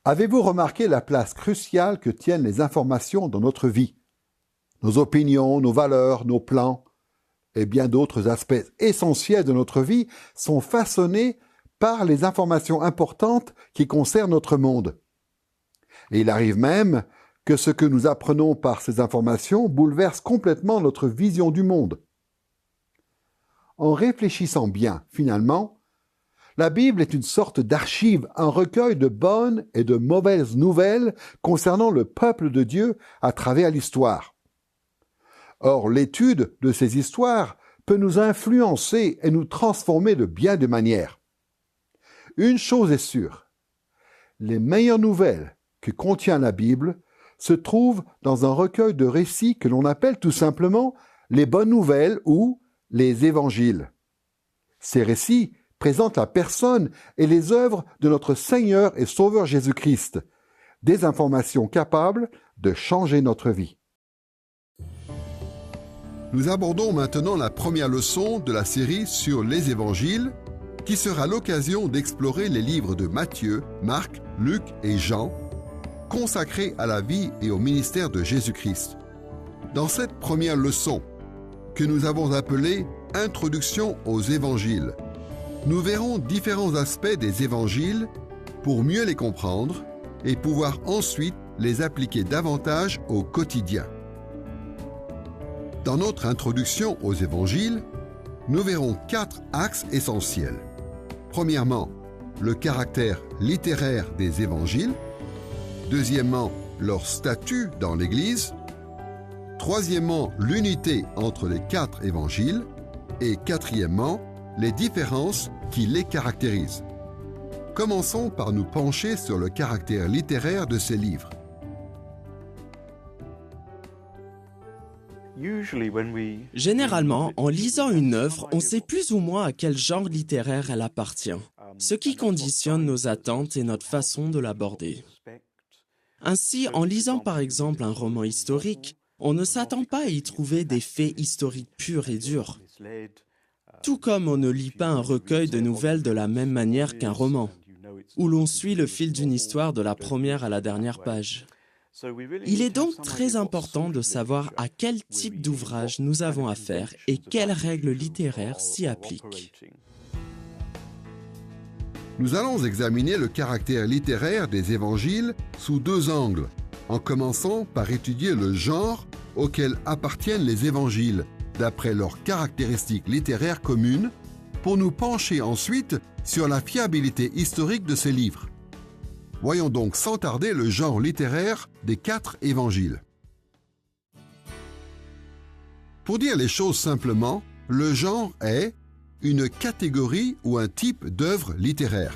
Avez-vous remarqué la place cruciale que tiennent les informations dans notre vie? Nos opinions, nos valeurs, nos plans et bien d'autres aspects essentiels de notre vie sont façonnés par les informations importantes qui concernent notre monde. Et il arrive même que ce que nous apprenons par ces informations bouleverse complètement notre vision du monde. En réfléchissant bien, finalement, la Bible est une sorte d'archive, un recueil de bonnes et de mauvaises nouvelles concernant le peuple de Dieu à travers l'histoire. Or, l'étude de ces histoires peut nous influencer et nous transformer de bien des manières. Une chose est sûre, les meilleures nouvelles que contient la Bible se trouvent dans un recueil de récits que l'on appelle tout simplement les bonnes nouvelles ou les évangiles. Ces récits présentent la personne et les œuvres de notre Seigneur et Sauveur Jésus-Christ, des informations capables de changer notre vie. Nous abordons maintenant la première leçon de la série sur les évangiles, qui sera l'occasion d'explorer les livres de Matthieu, Marc, Luc et Jean, consacrés à la vie et au ministère de Jésus-Christ. Dans cette première leçon, que nous avons appelée « Introduction aux évangiles », nous verrons différents aspects des évangiles pour mieux les comprendre et pouvoir ensuite les appliquer davantage au quotidien. Dans notre introduction aux évangiles, nous verrons 4 axes essentiels. Premièrement, le caractère littéraire des évangiles. Deuxièmement, leur statut dans l'Église. Troisièmement, l'unité entre les 4 évangiles. Et quatrièmement, les différences qui les caractérisent. Commençons par nous pencher sur le caractère littéraire de ces livres. Généralement, en lisant une œuvre, on sait plus ou moins à quel genre littéraire elle appartient, ce qui conditionne nos attentes et notre façon de l'aborder. Ainsi, en lisant par exemple un roman historique, on ne s'attend pas à y trouver des faits historiques purs et durs. Tout comme on ne lit pas un recueil de nouvelles de la même manière qu'un roman, où l'on suit le fil d'une histoire de la première à la dernière page. Il est donc très important de savoir à quel type d'ouvrage nous avons affaire et quelles règles littéraires s'y appliquent. Nous allons examiner le caractère littéraire des évangiles sous 2 angles, en commençant par étudier le genre auquel appartiennent les évangiles, d'après leurs caractéristiques littéraires communes, pour nous pencher ensuite sur la fiabilité historique de ces livres. Voyons donc sans tarder le genre littéraire des 4 évangiles. Pour dire les choses simplement, le genre est une catégorie ou un type d'œuvre littéraire.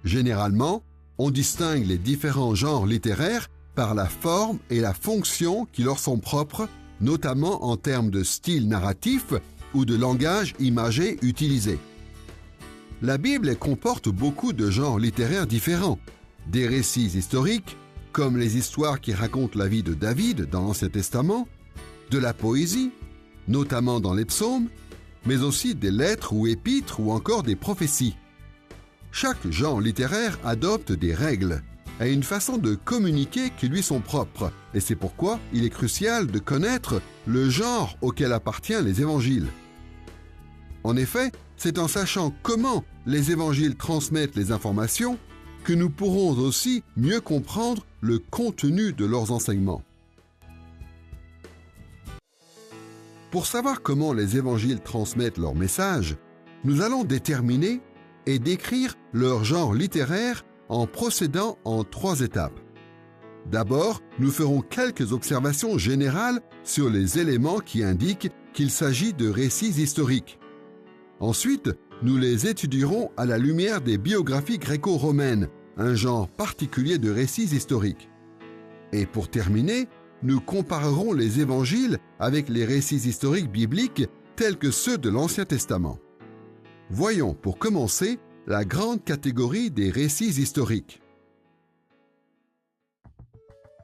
Généralement, on distingue les différents genres littéraires par la forme et la fonction qui leur sont propres, notamment en termes de style narratif ou de langage imagé utilisé. La Bible comporte beaucoup de genres littéraires différents. Des récits historiques, comme les histoires qui racontent la vie de David dans l'Ancien Testament, de la poésie, notamment dans les psaumes, mais aussi des lettres ou épîtres ou encore des prophéties. Chaque genre littéraire adopte des règles et une façon de communiquer qui lui sont propres, et c'est pourquoi il est crucial de connaître le genre auquel appartiennent les évangiles. En effet, c'est en sachant comment les évangiles transmettent les informations que nous pourrons aussi mieux comprendre le contenu de leurs enseignements. Pour savoir comment les évangiles transmettent leur message, nous allons déterminer et décrire leur genre littéraire en procédant en 3 étapes. D'abord, nous ferons quelques observations générales sur les éléments qui indiquent qu'il s'agit de récits historiques. Ensuite, nous les étudierons à la lumière des biographies gréco-romaines, un genre particulier de récits historiques. Et pour terminer, nous comparerons les évangiles avec les récits historiques bibliques tels que ceux de l'Ancien Testament. Voyons pour commencer la grande catégorie des récits historiques.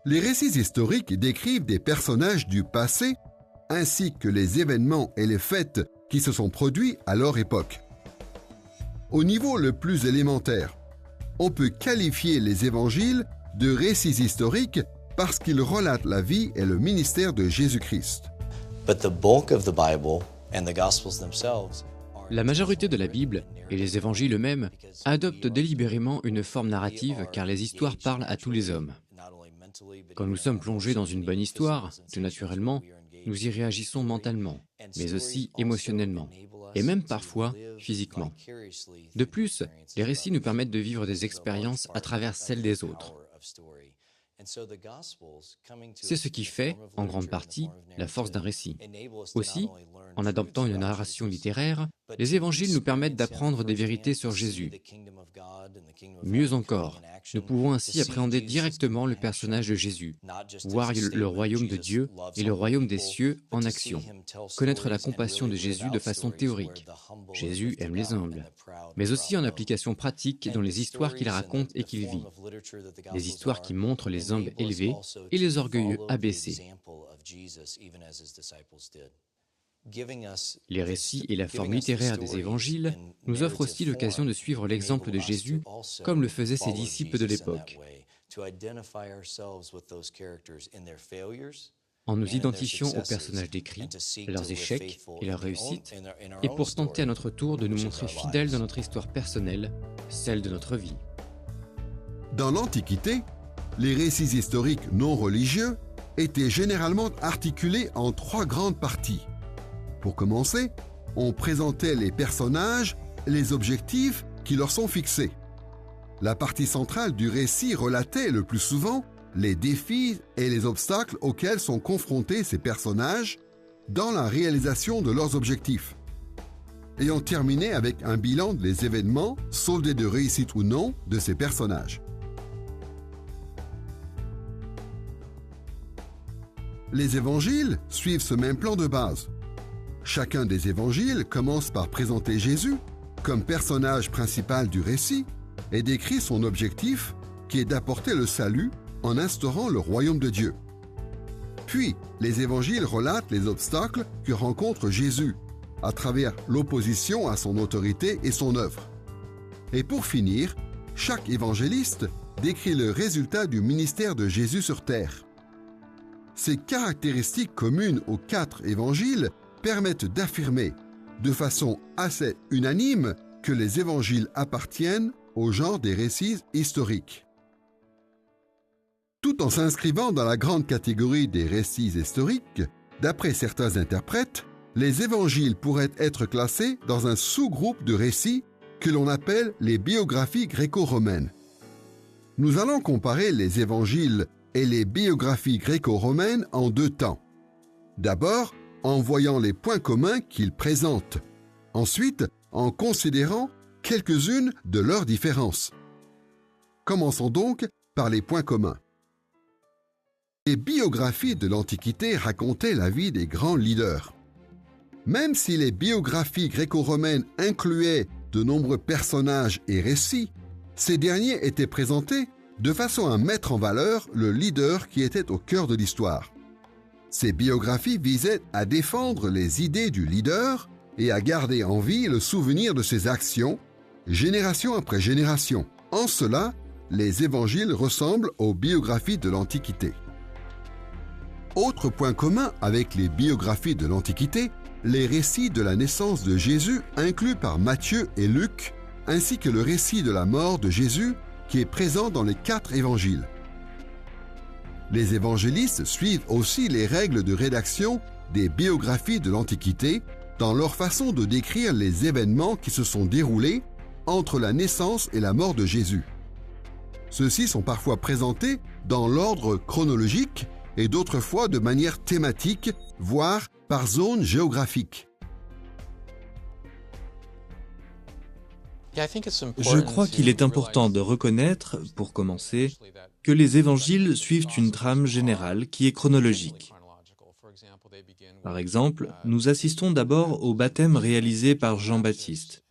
Les récits historiques décrivent des personnages du passé ainsi que les événements et les faits qui se sont produits à leur époque. Au niveau le plus élémentaire, on peut qualifier les évangiles de récits historiques parce qu'ils relatent la vie et le ministère de Jésus-Christ. La majorité de la Bible et les évangiles eux-mêmes adoptent délibérément une forme narrative car les histoires parlent à tous les hommes. Quand nous sommes plongés dans une bonne histoire, tout naturellement, nous y réagissons mentalement, mais aussi émotionnellement, et même parfois physiquement. De plus, les récits nous permettent de vivre des expériences à travers celles des autres. C'est ce qui fait, en grande partie, la force d'un récit. Aussi, en adoptant une narration littéraire, les évangiles nous permettent d'apprendre des vérités sur Jésus. Mieux encore, nous pouvons ainsi appréhender directement le personnage de Jésus, voir le royaume de Dieu et le royaume des cieux en action, connaître la compassion de Jésus de façon théorique. Jésus aime les humbles, mais aussi en application pratique dans les histoires qu'il raconte et qu'il vit. Les histoires qui montrent les humbles élevés et les orgueilleux abaissés. Les récits et la forme littéraire des évangiles nous offrent aussi l'occasion de suivre l'exemple de Jésus, comme le faisaient ses disciples de l'époque, en nous identifiant aux personnages décrits, leurs échecs et leurs réussites, et pour tenter à notre tour de nous montrer fidèles dans notre histoire personnelle, celle de notre vie. Dans l'Antiquité, les récits historiques non religieux étaient généralement articulés en 3 grandes parties. Pour commencer, on présentait les personnages et les objectifs qui leur sont fixés. La partie centrale du récit relatait le plus souvent les défis et les obstacles auxquels sont confrontés ces personnages dans la réalisation de leurs objectifs. Et on terminait avec un bilan des événements, soldés de réussite ou non, de ces personnages. Les évangiles suivent ce même plan de base. Chacun des évangiles commence par présenter Jésus comme personnage principal du récit et décrit son objectif qui est d'apporter le salut en instaurant le royaume de Dieu. Puis, les évangiles relatent les obstacles que rencontre Jésus à travers l'opposition à son autorité et son œuvre. Et pour finir, chaque évangéliste décrit le résultat du ministère de Jésus sur terre. Ces caractéristiques communes aux 4 évangiles permettent d'affirmer, de façon assez unanime, que les évangiles appartiennent au genre des récits historiques. Tout en s'inscrivant dans la grande catégorie des récits historiques, d'après certains interprètes, les évangiles pourraient être classés dans un sous-groupe de récits que l'on appelle les biographies gréco-romaines. Nous allons comparer les évangiles et les biographies gréco-romaines en 2 temps. D'abord, en voyant les points communs qu'ils présentent. Ensuite, en considérant quelques-unes de leurs différences. Commençons donc par les points communs. Les biographies de l'Antiquité racontaient la vie des grands leaders. Même si les biographies gréco-romaines incluaient de nombreux personnages et récits, ces derniers étaient présentés de façon à mettre en valeur le leader qui était au cœur de l'histoire. Ces biographies visaient à défendre les idées du leader et à garder en vie le souvenir de ses actions, génération après génération. En cela, les évangiles ressemblent aux biographies de l'Antiquité. Autre point commun avec les biographies de l'Antiquité, les récits de la naissance de Jésus inclus par Matthieu et Luc, ainsi que le récit de la mort de Jésus qui est présent dans les 4 évangiles. Les évangélistes suivent aussi les règles de rédaction des biographies de l'Antiquité dans leur façon de décrire les événements qui se sont déroulés entre la naissance et la mort de Jésus. Ceux-ci sont parfois présentés dans l'ordre chronologique et d'autres fois de manière thématique, voire par zone géographique. Je crois qu'il est important de reconnaître, pour commencer, que les évangiles suivent une trame générale qui est chronologique. Par exemple, nous assistons d'abord au baptême réalisé par Jean-Baptiste,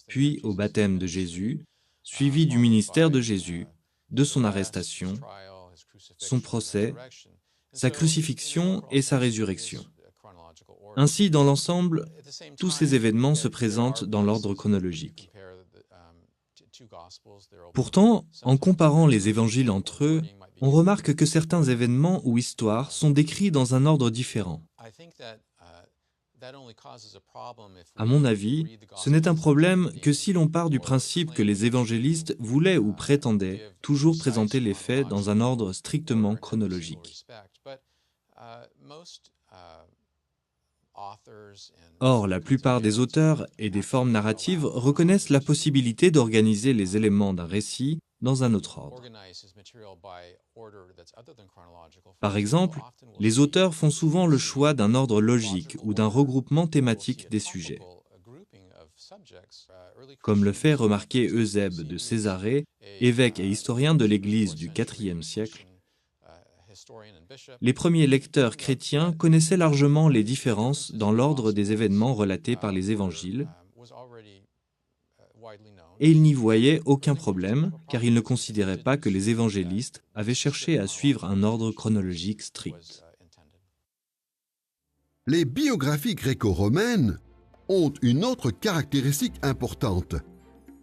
puis au baptême de Jésus, suivi du ministère de Jésus, de son arrestation, son procès, sa crucifixion et sa résurrection. Ainsi, dans l'ensemble, tous ces événements se présentent dans l'ordre chronologique. Pourtant, en comparant les évangiles entre eux, on remarque que certains événements ou histoires sont décrits dans un ordre différent. À mon avis, ce n'est un problème que si l'on part du principe que les évangélistes voulaient ou prétendaient toujours présenter les faits dans un ordre strictement chronologique. Or, la plupart des auteurs et des formes narratives reconnaissent la possibilité d'organiser les éléments d'un récit dans un autre ordre. Par exemple, les auteurs font souvent le choix d'un ordre logique ou d'un regroupement thématique des sujets. Comme le fait remarquer Eusèbe de Césarée, évêque et historien de l'Église du IVe siècle, les premiers lecteurs chrétiens connaissaient largement les différences dans l'ordre des événements relatés par les évangiles, et ils n'y voyaient aucun problème, car ils ne considéraient pas que les évangélistes avaient cherché à suivre un ordre chronologique strict. Les biographies gréco-romaines ont une autre caractéristique importante.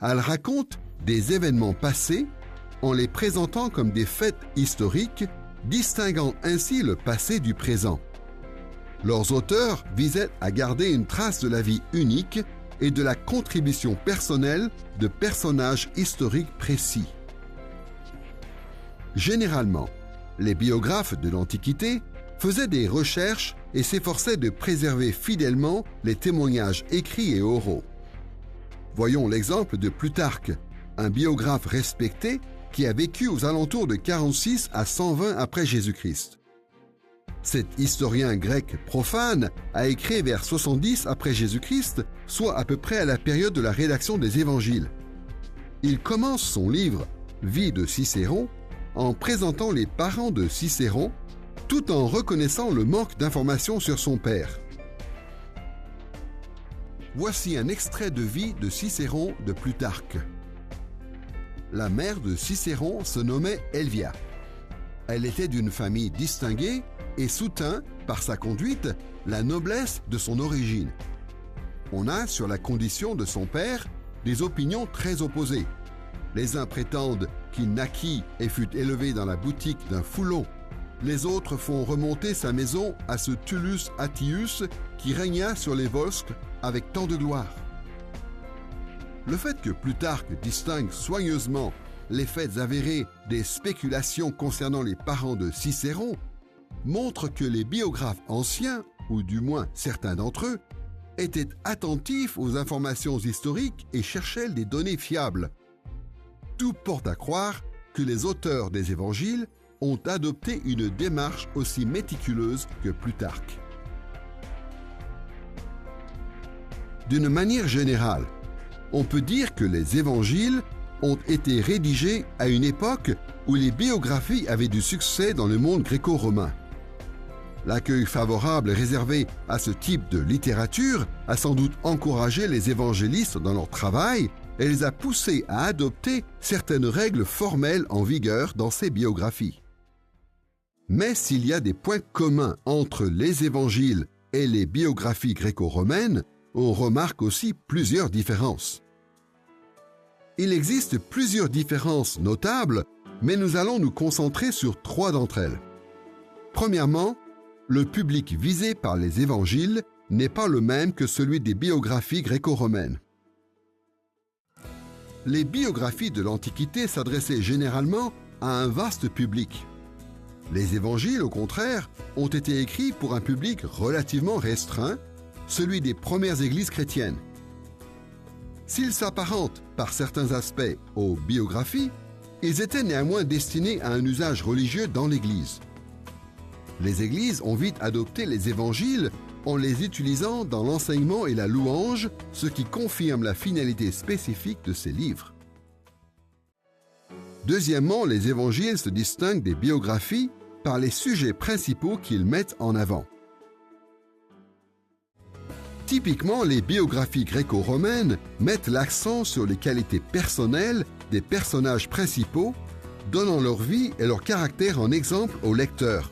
Elles racontent des événements passés en les présentant comme des faits historiques, distinguant ainsi le passé du présent. Leurs auteurs visaient à garder une trace de la vie unique et de la contribution personnelle de personnages historiques précis. Généralement, les biographes de l'Antiquité faisaient des recherches et s'efforçaient de préserver fidèlement les témoignages écrits et oraux. Voyons l'exemple de Plutarque, un biographe respecté qui a vécu aux alentours de 46 à 120 après Jésus-Christ. Cet historien grec profane a écrit vers 70 après Jésus-Christ, soit à peu près à la période de la rédaction des évangiles. Il commence son livre « Vie de Cicéron » en présentant les parents de Cicéron, tout en reconnaissant le manque d'informations sur son père. Voici un extrait de Vie de Cicéron de Plutarque. La mère de Cicéron se nommait Elvia. Elle était d'une famille distinguée et soutint, par sa conduite, la noblesse de son origine. On a, sur la condition de son père, des opinions très opposées. Les uns prétendent qu'il naquit et fut élevé dans la boutique d'un foulon. Les autres font remonter sa maison à ce Tullus Attius qui régna sur les Volsques avec tant de gloire. Le fait que Plutarque distingue soigneusement les faits avérés des spéculations concernant les parents de Cicéron montre que les biographes anciens, ou du moins certains d'entre eux, étaient attentifs aux informations historiques et cherchaient des données fiables. Tout porte à croire que les auteurs des évangiles ont adopté une démarche aussi méticuleuse que Plutarque. D'une manière générale, on peut dire que les évangiles ont été rédigés à une époque où les biographies avaient du succès dans le monde gréco-romain. L'accueil favorable réservé à ce type de littérature a sans doute encouragé les évangélistes dans leur travail et les a poussés à adopter certaines règles formelles en vigueur dans ces biographies. Mais s'il y a des points communs entre les évangiles et les biographies gréco-romaines, on remarque aussi plusieurs différences. Il existe plusieurs différences notables, mais nous allons nous concentrer sur 3 d'entre elles. Premièrement, le public visé par les évangiles n'est pas le même que celui des biographies gréco-romaines. Les biographies de l'Antiquité s'adressaient généralement à un vaste public. Les évangiles, au contraire, ont été écrits pour un public relativement restreint, celui des premières églises chrétiennes. S'ils s'apparentent par certains aspects aux biographies, ils étaient néanmoins destinés à un usage religieux dans l'Église. Les Églises ont vite adopté les évangiles en les utilisant dans l'enseignement et la louange, ce qui confirme la finalité spécifique de ces livres. Deuxièmement, les évangiles se distinguent des biographies par les sujets principaux qu'ils mettent en avant. Typiquement, les biographies gréco-romaines mettent l'accent sur les qualités personnelles des personnages principaux, donnant leur vie et leur caractère en exemple aux lecteurs.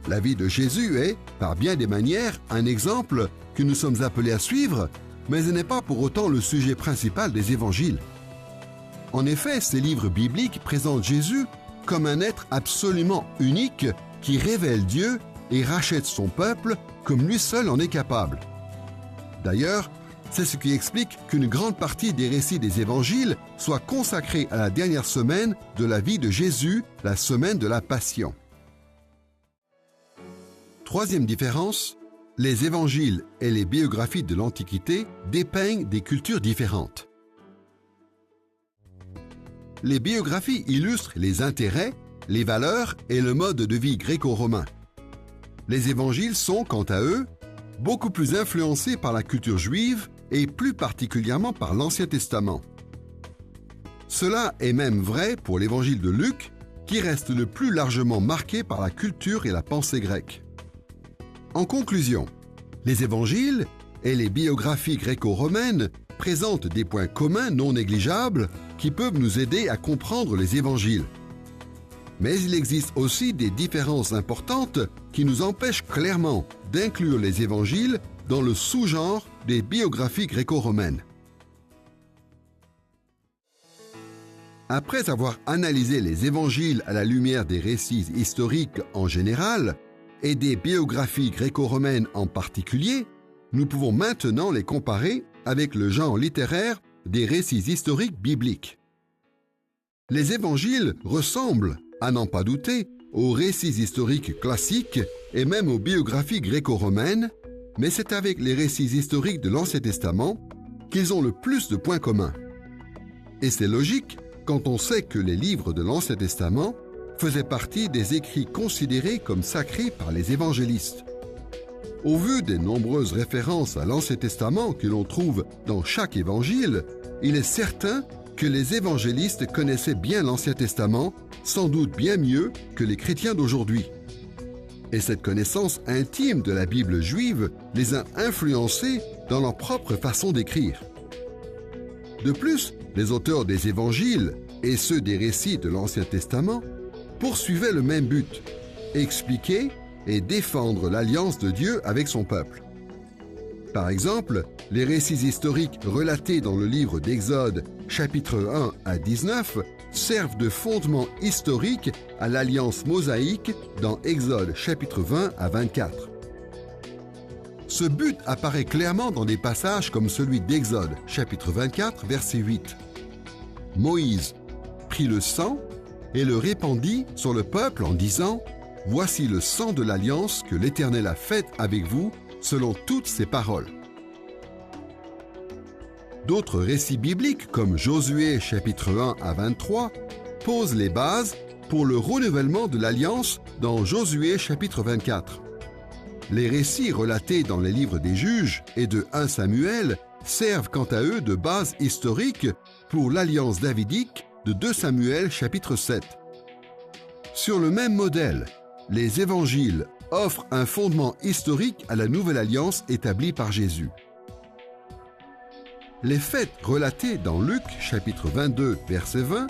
La vie de Jésus est, par bien des manières, un exemple que nous sommes appelés à suivre, mais elle n'est pas pour autant le sujet principal des évangiles. En effet, ces livres bibliques présentent Jésus comme un être absolument unique qui révèle Dieu et rachète son peuple comme lui seul en est capable. D'ailleurs, c'est ce qui explique qu'une grande partie des récits des évangiles soit consacrée à la dernière semaine de la vie de Jésus, la semaine de la Passion. Troisième différence, les évangiles et les biographies de l'Antiquité dépeignent des cultures différentes. Les biographies illustrent les intérêts, les valeurs et le mode de vie gréco-romain. Les évangiles sont, quant à eux, beaucoup plus influencés par la culture juive et plus particulièrement par l'Ancien Testament. Cela est même vrai pour l'évangile de Luc, qui reste le plus largement marqué par la culture et la pensée grecque. En conclusion, les évangiles et les biographies gréco-romaines présentent des points communs non négligeables qui peuvent nous aider à comprendre les évangiles. Mais il existe aussi des différences importantes qui nous empêchent clairement d'inclure les évangiles dans le sous-genre des biographies gréco-romaines. Après avoir analysé les évangiles à la lumière des récits historiques en général et des biographies gréco-romaines en particulier, nous pouvons maintenant les comparer avec le genre littéraire des récits historiques bibliques. Les évangiles ressemblent, à n'en pas douter, aux récits historiques classiques et même aux biographies gréco-romaines, mais c'est avec les récits historiques de l'Ancien Testament qu'ils ont le plus de points communs. Et c'est logique quand on sait que les livres de l'Ancien Testament faisaient partie des écrits considérés comme sacrés par les évangélistes. Au vu des nombreuses références à l'Ancien Testament que l'on trouve dans chaque évangile, il est certain que les évangélistes connaissaient bien l'Ancien Testament, sans doute bien mieux que les chrétiens d'aujourd'hui. Et cette connaissance intime de la Bible juive les a influencés dans leur propre façon d'écrire. De plus, les auteurs des évangiles et ceux des récits de l'Ancien Testament poursuivaient le même but, expliquer et défendre l'alliance de Dieu avec son peuple. Par exemple, les récits historiques relatés dans le livre d'Exode, chapitre 1 à 19, servent de fondement historique à l'alliance mosaïque dans Exode, chapitre 20 à 24. Ce but apparaît clairement dans des passages comme celui d'Exode, chapitre 24, verset 8. Moïse prit le sang et le répandit sur le peuple en disant « Voici le sang de l'alliance que l'Éternel a faite avec vous selon toutes ses paroles. » D'autres récits bibliques comme Josué chapitre 1 à 23 posent les bases pour le renouvellement de l'alliance dans Josué chapitre 24. Les récits relatés dans les livres des Juges et de 1 Samuel servent quant à eux de base historique pour l'alliance davidique de 2 Samuel chapitre 7. Sur le même modèle, les évangiles offrent un fondement historique à la nouvelle alliance établie par Jésus. Les faits relatés dans Luc chapitre 22 verset 20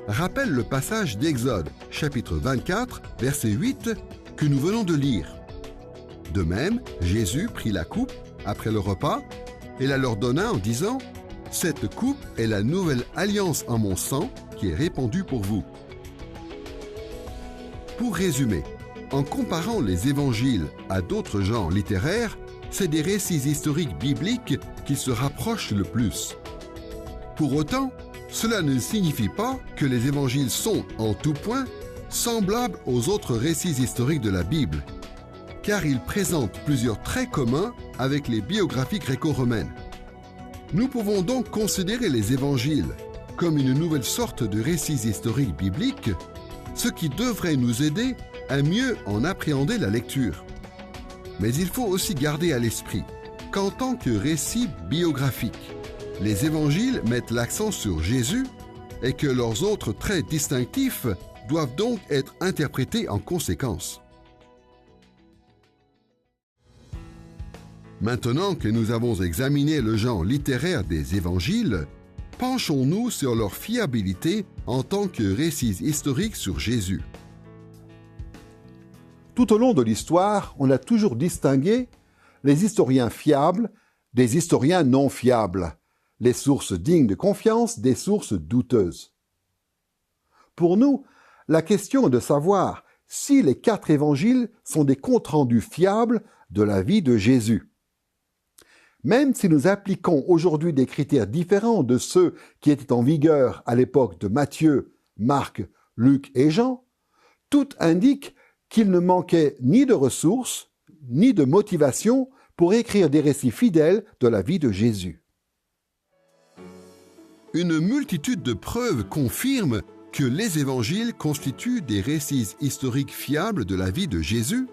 rappellent le passage d'Exode chapitre 24 verset 8 que nous venons de lire. De même, Jésus prit la coupe après le repas et la leur donna en disant « Cette coupe est la nouvelle alliance en mon sang qui est répandue pour vous. » Pour résumer, en comparant les évangiles à d'autres genres littéraires, c'est des récits historiques bibliques qui se rapprochent le plus. Pour autant, cela ne signifie pas que les évangiles sont, en tout point, semblables aux autres récits historiques de la Bible, car ils présentent plusieurs traits communs avec les biographies gréco-romaines. Nous pouvons donc considérer les évangiles comme une nouvelle sorte de récits historiques bibliques, ce qui devrait nous aider à mieux en appréhender la lecture. Mais il faut aussi garder à l'esprit qu'en tant que récits biographiques, les évangiles mettent l'accent sur Jésus et que leurs autres traits distinctifs doivent donc être interprétés en conséquence. Maintenant que nous avons examiné le genre littéraire des évangiles, penchons-nous sur leur fiabilité en tant que récits historiques sur Jésus. Tout au long de l'histoire, on a toujours distingué les historiens fiables des historiens non fiables. les sources dignes de confiance des sources douteuses. Pour nous, la question est de savoir si les 4 évangiles sont des comptes rendus fiables de la vie de Jésus. Même si nous appliquons aujourd'hui des critères différents de ceux qui étaient en vigueur à l'époque de Matthieu, Marc, Luc et Jean, tout indique qu'il ne manquait ni de ressources, ni de motivation pour écrire des récits fidèles de la vie de Jésus. Une multitude de preuves confirment que les évangiles constituent des récits historiques fiables de la vie de Jésus,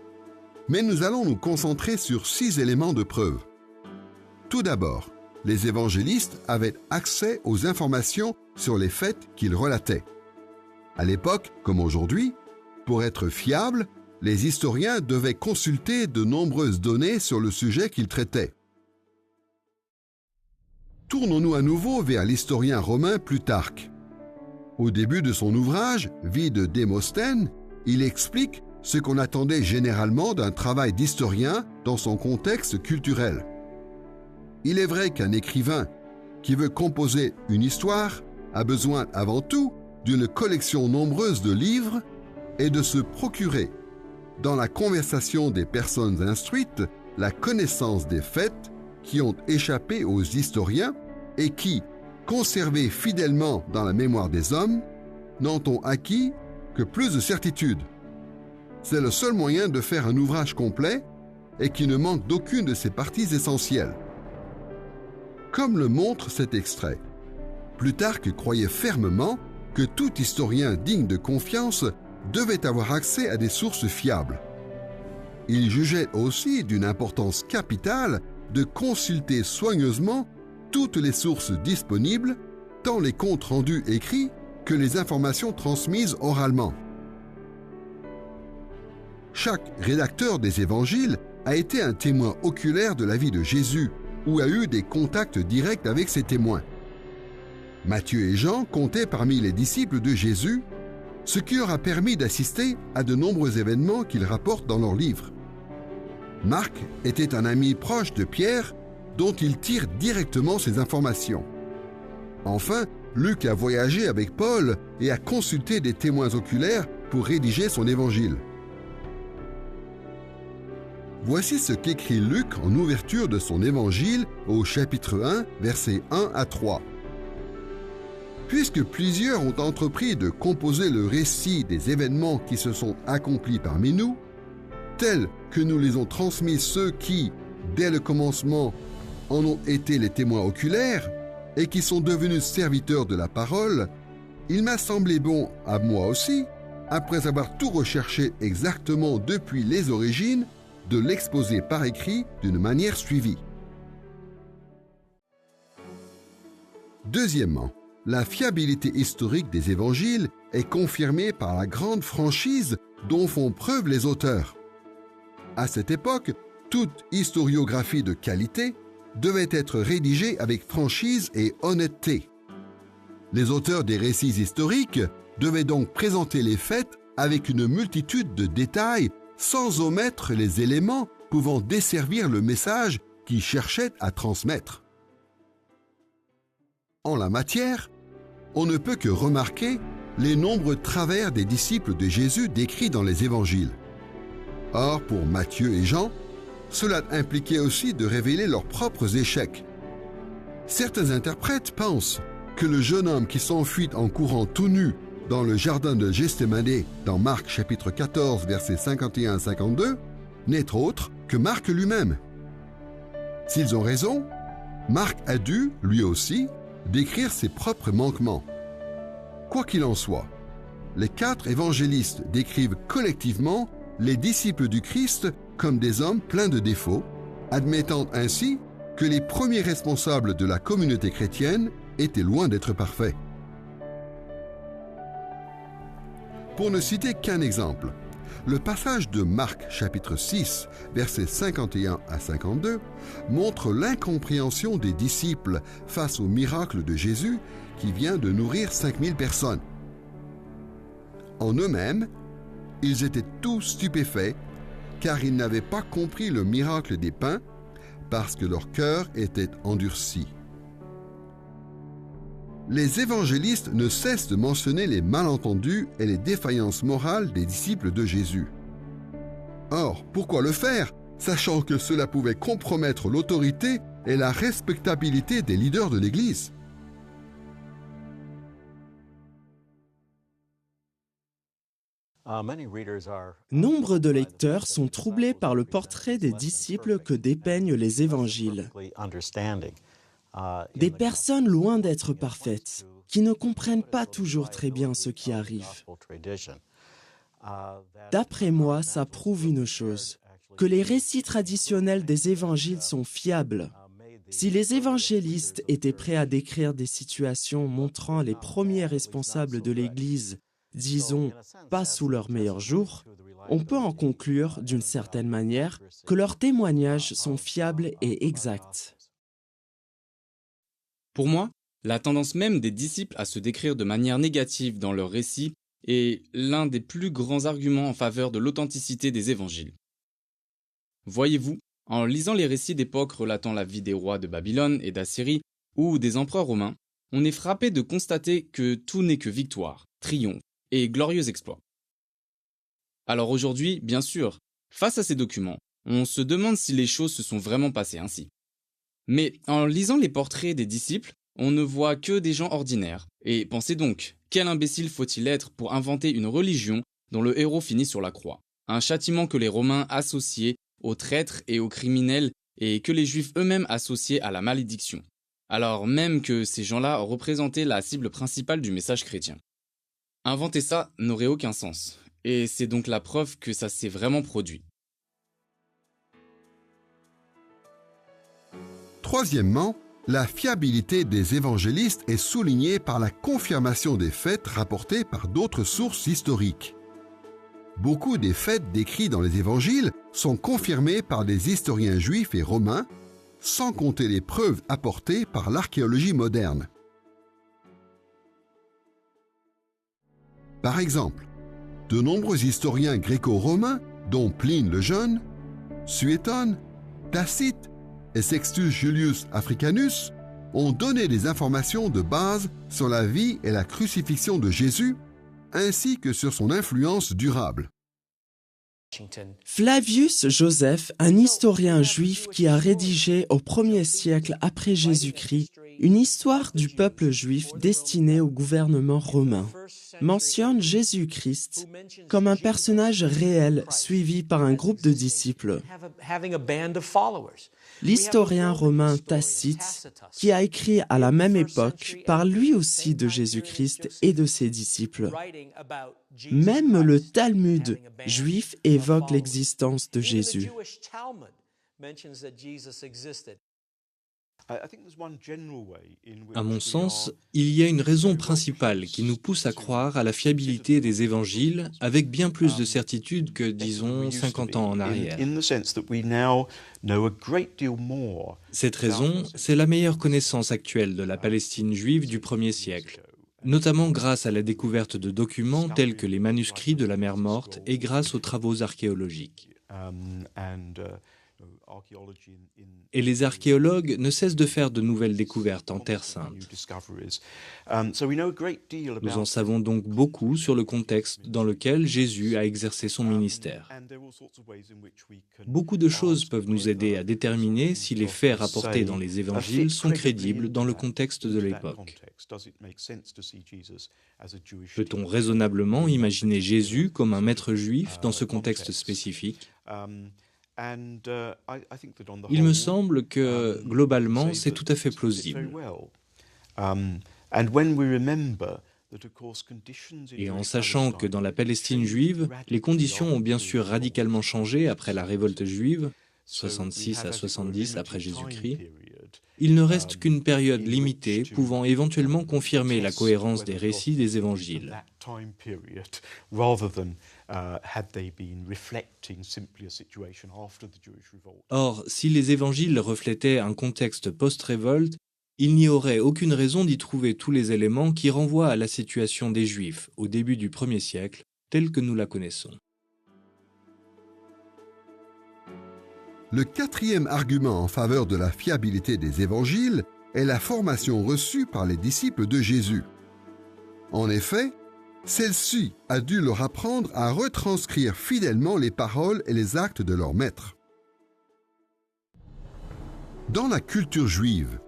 mais nous allons nous concentrer sur 6 éléments de preuve. Tout d'abord, les évangélistes avaient accès aux informations sur les faits qu'ils relataient. À l'époque, comme aujourd'hui, pour être fiables, les historiens devaient consulter de nombreuses données sur le sujet qu'ils traitaient. Tournons-nous à nouveau vers l'historien romain Plutarque. Au début de son ouvrage, Vie de Démosthène, il explique ce qu'on attendait généralement d'un travail d'historien dans son contexte culturel. Il est vrai qu'un écrivain qui veut composer une histoire a besoin avant tout d'une collection nombreuse de livres et de se procurer, dans la conversation des personnes instruites, la connaissance des faits qui ont échappé aux historiens et qui, conservés fidèlement dans la mémoire des hommes, n'en ont acquis que plus de certitude. C'est le seul moyen de faire un ouvrage complet et qui ne manque d'aucune de ses parties essentielles. Comme le montre cet extrait, Plutarque croyait fermement que tout historien digne de confiance devait avoir accès à des sources fiables. Il jugeait aussi d'une importance capitale de consulter soigneusement toutes les sources disponibles, tant les comptes rendus écrits que les informations transmises oralement. Chaque rédacteur des évangiles a été un témoin oculaire de la vie de Jésus ou a eu des contacts directs avec ses témoins. Matthieu et Jean comptaient parmi les disciples de Jésus, ce qui leur a permis d'assister à de nombreux événements qu'ils rapportent dans leurs livres. Marc était un ami proche de Pierre dont il tire directement ses informations. Enfin, Luc a voyagé avec Paul et a consulté des témoins oculaires pour rédiger son évangile. Voici ce qu'écrit Luc en ouverture de son évangile au chapitre 1, versets 1 à 3. Puisque plusieurs ont entrepris de composer le récit des événements qui se sont accomplis parmi nous, tels que nous les ont transmis ceux qui, dès le commencement, en ont été les témoins oculaires et qui sont devenus serviteurs de la parole, il m'a semblé bon à moi aussi, après avoir tout recherché exactement depuis les origines, de l'exposer par écrit d'une manière suivie. Deuxièmement, la fiabilité historique des évangiles est confirmée par la grande franchise dont font preuve les auteurs. À cette époque, toute historiographie de qualité devait être rédigée avec franchise et honnêteté. Les auteurs des récits historiques devaient donc présenter les faits avec une multitude de détails sans omettre les éléments pouvant desservir le message qu'ils cherchaient à transmettre. En la matière, on ne peut que remarquer les nombreux travers des disciples de Jésus décrits dans les évangiles. Or, pour Matthieu et Jean, cela impliquait aussi de révéler leurs propres échecs. Certains interprètes pensent que le jeune homme qui s'enfuit en courant tout nu dans le jardin de Gethsémanée dans Marc chapitre 14 versets 51 à 52 n'est autre que Marc lui-même. S'ils ont raison, Marc a dû, lui aussi, décrire ses propres manquements. Quoi qu'il en soit, les 4 évangélistes décrivent collectivement les disciples du Christ comme des hommes pleins de défauts, admettant ainsi que les premiers responsables de la communauté chrétienne étaient loin d'être parfaits. Pour ne citer qu'un exemple, le passage de Marc chapitre 6, versets 51 à 52, montre l'incompréhension des disciples face au miracle de Jésus qui vient de nourrir 5000 personnes. En eux-mêmes, ils étaient tous stupéfaits car ils n'avaient pas compris le miracle des pains parce que leur cœur était endurci. les évangélistes ne cessent de mentionner les malentendus et les défaillances morales des disciples de Jésus. Or, pourquoi le faire, sachant que cela pouvait compromettre l'autorité et la respectabilité des leaders de l'Église? Nombre de lecteurs sont troublés par le portrait des disciples que dépeignent les évangiles. Des personnes loin d'être parfaites, qui ne comprennent pas toujours très bien ce qui arrive. D'après moi, ça prouve une chose, que les récits traditionnels des évangiles sont fiables. Si les évangélistes étaient prêts à décrire des situations montrant les premiers responsables de l'Église, disons, pas sous leur meilleur jour, on peut en conclure, d'une certaine manière, que leurs témoignages sont fiables et exacts. Pour moi, la tendance même des disciples à se décrire de manière négative dans leurs récits est l'un des plus grands arguments en faveur de l'authenticité des évangiles. Voyez-vous, en lisant les récits d'époque relatant la vie des rois de Babylone et d'Assyrie ou des empereurs romains, on est frappé de constater que tout n'est que victoire, triomphe et glorieux exploits. Alors aujourd'hui, bien sûr, face à ces documents, on se demande si les choses se sont vraiment passées ainsi. Mais en lisant les portraits des disciples, on ne voit que des gens ordinaires. Et pensez donc, quel imbécile faut-il être pour inventer une religion dont le héros finit sur la croix? Un châtiment que les Romains associaient aux traîtres et aux criminels et que les Juifs eux-mêmes associaient à la malédiction. Alors même que ces gens-là représentaient la cible principale du message chrétien. Inventer ça n'aurait aucun sens. Et c'est donc la preuve que ça s'est vraiment produit. Troisièmement, la fiabilité des évangélistes est soulignée par la confirmation des faits rapportés par d'autres sources historiques. Beaucoup des faits décrits dans les évangiles sont confirmés par des historiens juifs et romains, sans compter les preuves apportées par l'archéologie moderne. Par exemple, de nombreux historiens gréco-romains, dont Pline le Jeune, Suétone, Tacite et Sextus Julius Africanus, ont donné des informations de base sur la vie et la crucifixion de Jésus, ainsi que sur son influence durable. Flavius Joseph, un historien juif qui a rédigé au 1er siècle après Jésus-Christ une histoire du peuple juif destinée au gouvernement romain, mentionne Jésus-Christ comme un personnage réel suivi par un groupe de disciples. L'historien romain Tacite, qui a écrit à la même époque, parle lui aussi de Jésus-Christ et de ses disciples. Même le Talmud juif évoque l'existence de Jésus. À mon sens, il y a une raison principale qui nous pousse à croire à la fiabilité des évangiles avec bien plus de certitude que, disons, 50 ans en arrière. Cette raison, c'est la meilleure connaissance actuelle de la Palestine juive du 1er siècle, notamment grâce à la découverte de documents tels que les manuscrits de la mer Morte et grâce aux travaux archéologiques. Et les archéologues ne cessent de faire de nouvelles découvertes en Terre Sainte. Nous en savons donc beaucoup sur le contexte dans lequel Jésus a exercé son ministère. Beaucoup de choses peuvent nous aider à déterminer si les faits rapportés dans les évangiles sont crédibles dans le contexte de l'époque. Peut-on raisonnablement imaginer Jésus comme un maître juif dans ce contexte spécifique ? Il me semble que, globalement, c'est tout à fait plausible. Et en sachant que dans la Palestine juive, les conditions ont bien sûr radicalement changé après la révolte juive, 66 à 70 après Jésus-Christ, il ne reste qu'une période limitée pouvant éventuellement confirmer la cohérence des récits des évangiles. Or, si les évangiles reflétaient un contexte post-révolte, il n'y aurait aucune raison d'y trouver tous les éléments qui renvoient à la situation des Juifs au début du 1er siècle, telle que nous la connaissons. Le quatrième argument en faveur de la fiabilité des évangiles est la formation reçue par les disciples de Jésus. En effet, celle-ci a dû leur apprendre à retranscrire fidèlement les paroles et les actes de leur maître. Dans la culture juive,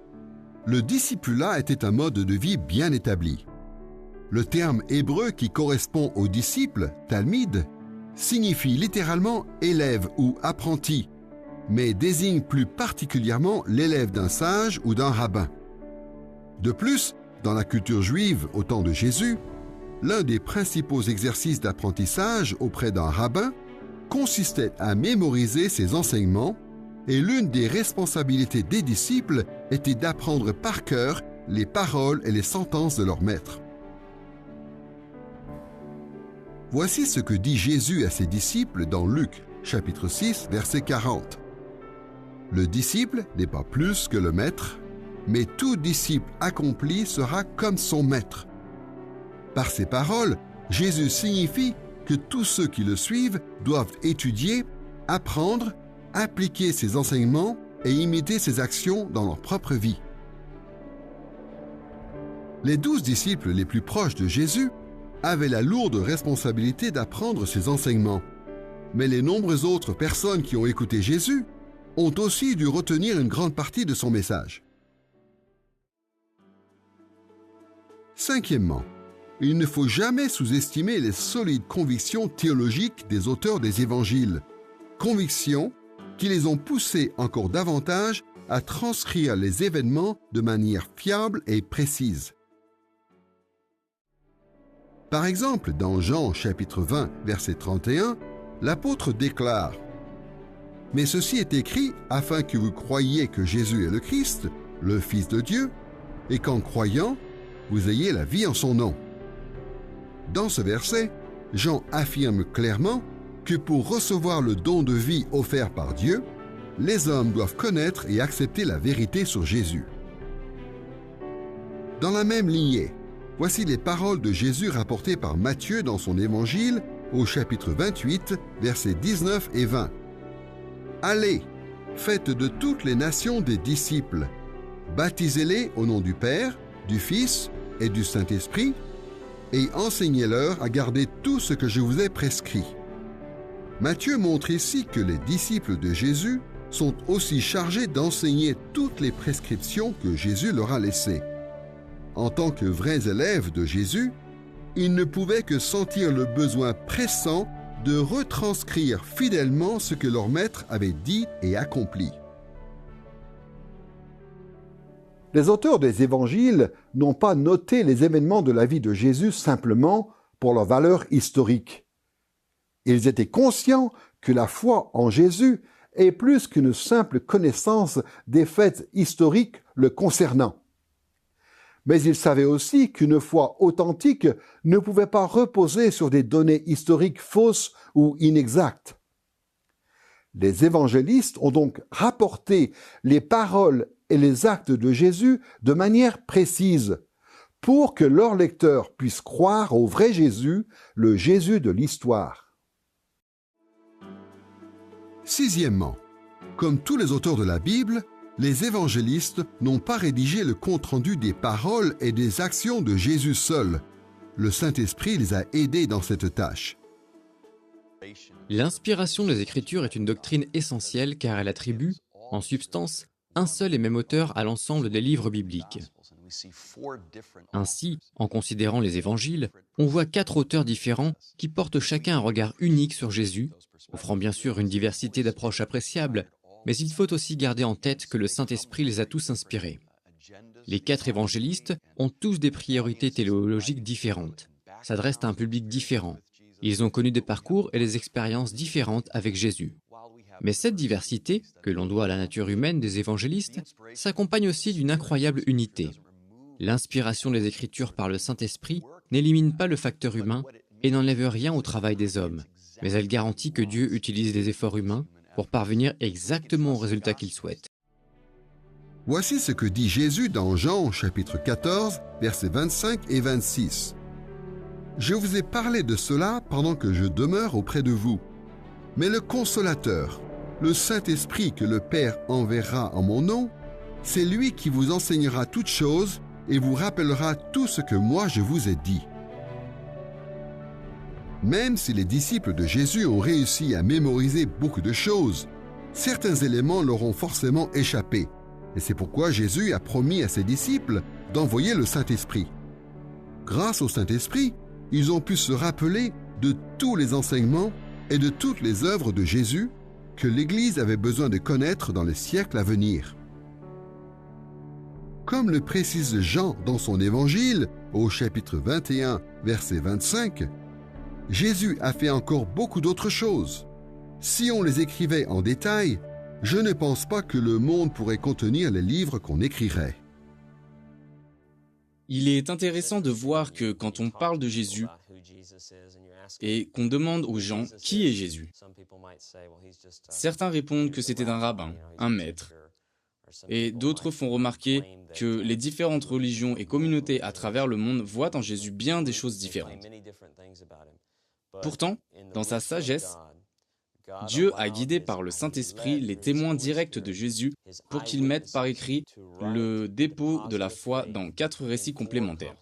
le discipulat était un mode de vie bien établi. Le terme hébreu qui correspond au disciple, talmid, signifie littéralement élève ou apprenti, mais désigne plus particulièrement l'élève d'un sage ou d'un rabbin. De plus, dans la culture juive au temps de Jésus, l'un des principaux exercices d'apprentissage auprès d'un rabbin consistait à mémoriser ses enseignements, et l'une des responsabilités des disciples était d'apprendre par cœur les paroles et les sentences de leur maître. Voici ce que dit Jésus à ses disciples dans Luc, chapitre 6, verset 40. « Le disciple n'est pas plus que le maître, mais tout disciple accompli sera comme son maître. » Par ces paroles, Jésus signifie que tous ceux qui le suivent doivent étudier, apprendre, appliquer ses enseignements et imiter ses actions dans leur propre vie. Les 12 disciples les plus proches de Jésus avaient la lourde responsabilité d'apprendre ses enseignements. Mais les nombreuses autres personnes qui ont écouté Jésus ont aussi dû retenir une grande partie de son message. Cinquièmement, il ne faut jamais sous-estimer les solides convictions théologiques des auteurs des évangiles, convictions qui les ont poussés encore davantage à transcrire les événements de manière fiable et précise. Par exemple, dans Jean chapitre 20, verset 31, l'apôtre déclare « Mais ceci est écrit afin que vous croyiez que Jésus est le Christ, le Fils de Dieu, et qu'en croyant, vous ayez la vie en son nom. » Dans ce verset, Jean affirme clairement que pour recevoir le don de vie offert par Dieu, les hommes doivent connaître et accepter la vérité sur Jésus. Dans la même lignée, voici les paroles de Jésus rapportées par Matthieu dans son évangile au chapitre 28, versets 19 et 20. « Allez, faites de toutes les nations des disciples, baptisez-les au nom du Père, du Fils et du Saint-Esprit, et enseignez-leur à garder tout ce que je vous ai prescrit. » Matthieu montre ici que les disciples de Jésus sont aussi chargés d'enseigner toutes les prescriptions que Jésus leur a laissées. En tant que vrais élèves de Jésus, ils ne pouvaient que sentir le besoin pressant de retranscrire fidèlement ce que leur maître avait dit et accompli. Les auteurs des évangiles n'ont pas noté les événements de la vie de Jésus simplement pour leur valeur historique. Ils étaient conscients que la foi en Jésus est plus qu'une simple connaissance des faits historiques le concernant. Mais ils savaient aussi qu'une foi authentique ne pouvait pas reposer sur des données historiques fausses ou inexactes. Les évangélistes ont donc rapporté les paroles et les actes de Jésus de manière précise pour que leurs lecteurs puissent croire au vrai Jésus, le Jésus de l'histoire. Sixièmement, comme tous les auteurs de la Bible, les évangélistes n'ont pas rédigé le compte-rendu des paroles et des actions de Jésus seul. Le Saint-Esprit les a aidés dans cette tâche. L'inspiration des Écritures est une doctrine essentielle car elle attribue, en substance, un seul et même auteur à l'ensemble des livres bibliques. Ainsi, en considérant les évangiles, on voit 4 auteurs différents qui portent chacun un regard unique sur Jésus, offrant bien sûr une diversité d'approches appréciables, mais il faut aussi garder en tête que le Saint-Esprit les a tous inspirés. Les 4 évangélistes ont tous des priorités théologiques différentes, s'adressent à un public différent. Ils ont connu des parcours et des expériences différentes avec Jésus. Mais cette diversité, que l'on doit à la nature humaine des évangélistes, s'accompagne aussi d'une incroyable unité. L'inspiration des Écritures par le Saint-Esprit n'élimine pas le facteur humain et n'enlève rien au travail des hommes, mais elle garantit que Dieu utilise les efforts humains pour parvenir exactement au résultat qu'il souhaite. Voici ce que dit Jésus dans Jean chapitre 14, versets 25 et 26. « Je vous ai parlé de cela pendant que je demeure auprès de vous. Mais le Consolateur, le Saint-Esprit que le Père enverra en mon nom, C'est lui qui vous enseignera toutes choses et vous rappellera tout ce que moi je vous ai dit. » Même si les disciples de Jésus ont réussi à mémoriser beaucoup de choses, certains éléments leur ont forcément échappé. Et c'est pourquoi Jésus a promis à ses disciples d'envoyer le Saint-Esprit. Grâce au Saint-Esprit, ils ont pu se rappeler de tous les enseignements et de toutes les œuvres de Jésus que l'Église avait besoin de connaître dans les siècles à venir. Comme le précise Jean dans son Évangile, au chapitre 21, verset 25, Jésus a fait encore beaucoup d'autres choses. Si on les écrivait en détail, je ne pense pas que le monde pourrait contenir les livres qu'on écrirait. Il est intéressant de voir que quand on parle de Jésus et qu'on demande aux gens qui est Jésus, certains répondent que c'était un rabbin, un maître, et d'autres font remarquer que les différentes religions et communautés à travers le monde voient en Jésus bien des choses différentes. Pourtant, dans sa sagesse, Dieu a guidé par le Saint-Esprit les témoins directs de Jésus pour qu'ils mettent par écrit le dépôt de la foi dans 4 récits complémentaires.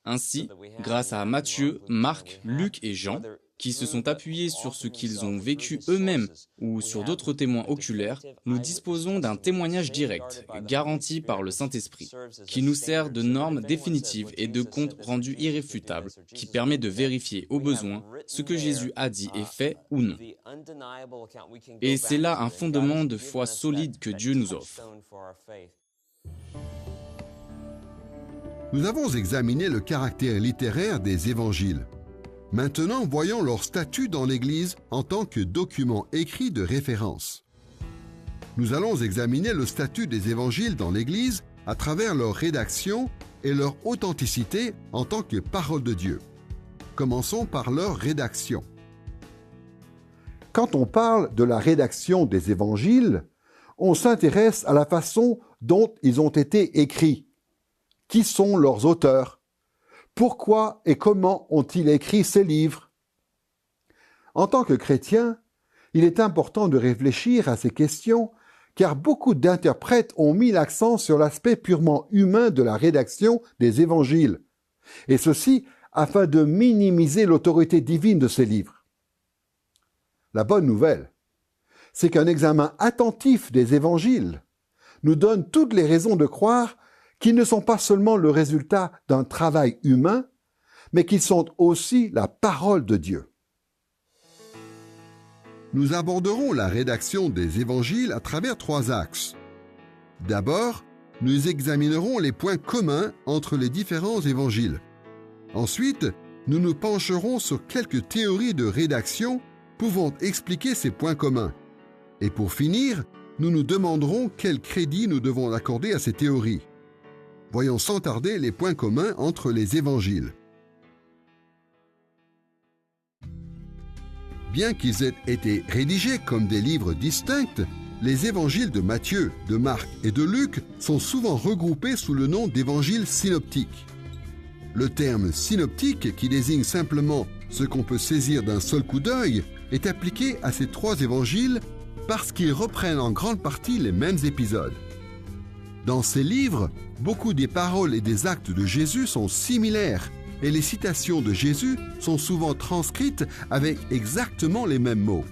Ainsi, grâce à Matthieu, Marc, Luc et Jean, qui se sont appuyés sur ce qu'ils ont vécu eux-mêmes ou sur d'autres témoins oculaires, nous disposons d'un témoignage direct, garanti par le Saint-Esprit, qui nous sert de norme définitive et de compte rendu irréfutable, qui permet de vérifier au besoin ce que Jésus a dit et fait ou non. Et c'est là un fondement de foi solide que Dieu nous offre. Nous avons examiné le caractère littéraire des évangiles. Maintenant, voyons leur statut dans l'Église en tant que document écrit de référence. Nous allons examiner le statut des évangiles dans l'Église à travers leur rédaction et leur authenticité en tant que parole de Dieu. Commençons par leur rédaction. Quand on parle de la rédaction des évangiles, on s'intéresse à la façon dont ils ont été écrits. Qui sont leurs auteurs? Pourquoi et comment ont-ils écrit ces livres? En tant que chrétien, il est important de réfléchir à ces questions car beaucoup d'interprètes ont mis l'accent sur l'aspect purement humain de la rédaction des évangiles, et ceci afin de minimiser l'autorité divine de ces livres. La bonne nouvelle, c'est qu'un examen attentif des évangiles nous donne toutes les raisons de croire qu'ils ne sont pas seulement le résultat d'un travail humain, mais qu'ils sont aussi la parole de Dieu. Nous aborderons la rédaction des évangiles à travers 3 axes. D'abord, nous examinerons les points communs entre les différents évangiles. Ensuite, nous nous pencherons sur quelques théories de rédaction pouvant expliquer ces points communs. Et pour finir, nous nous demanderons quel crédit nous devons accorder à ces théories. Voyons sans tarder les points communs entre les évangiles. Bien qu'ils aient été rédigés comme des livres distincts, les évangiles de Matthieu, de Marc et de Luc sont souvent regroupés sous le nom d'évangiles synoptiques. Le terme synoptique, qui désigne simplement ce qu'on peut saisir d'un seul coup d'œil, est appliqué à ces 3 évangiles parce qu'ils reprennent en grande partie les mêmes épisodes. Dans ces livres, beaucoup des paroles et des actes de Jésus sont similaires et les citations de Jésus sont souvent transcrites avec exactement les mêmes mots.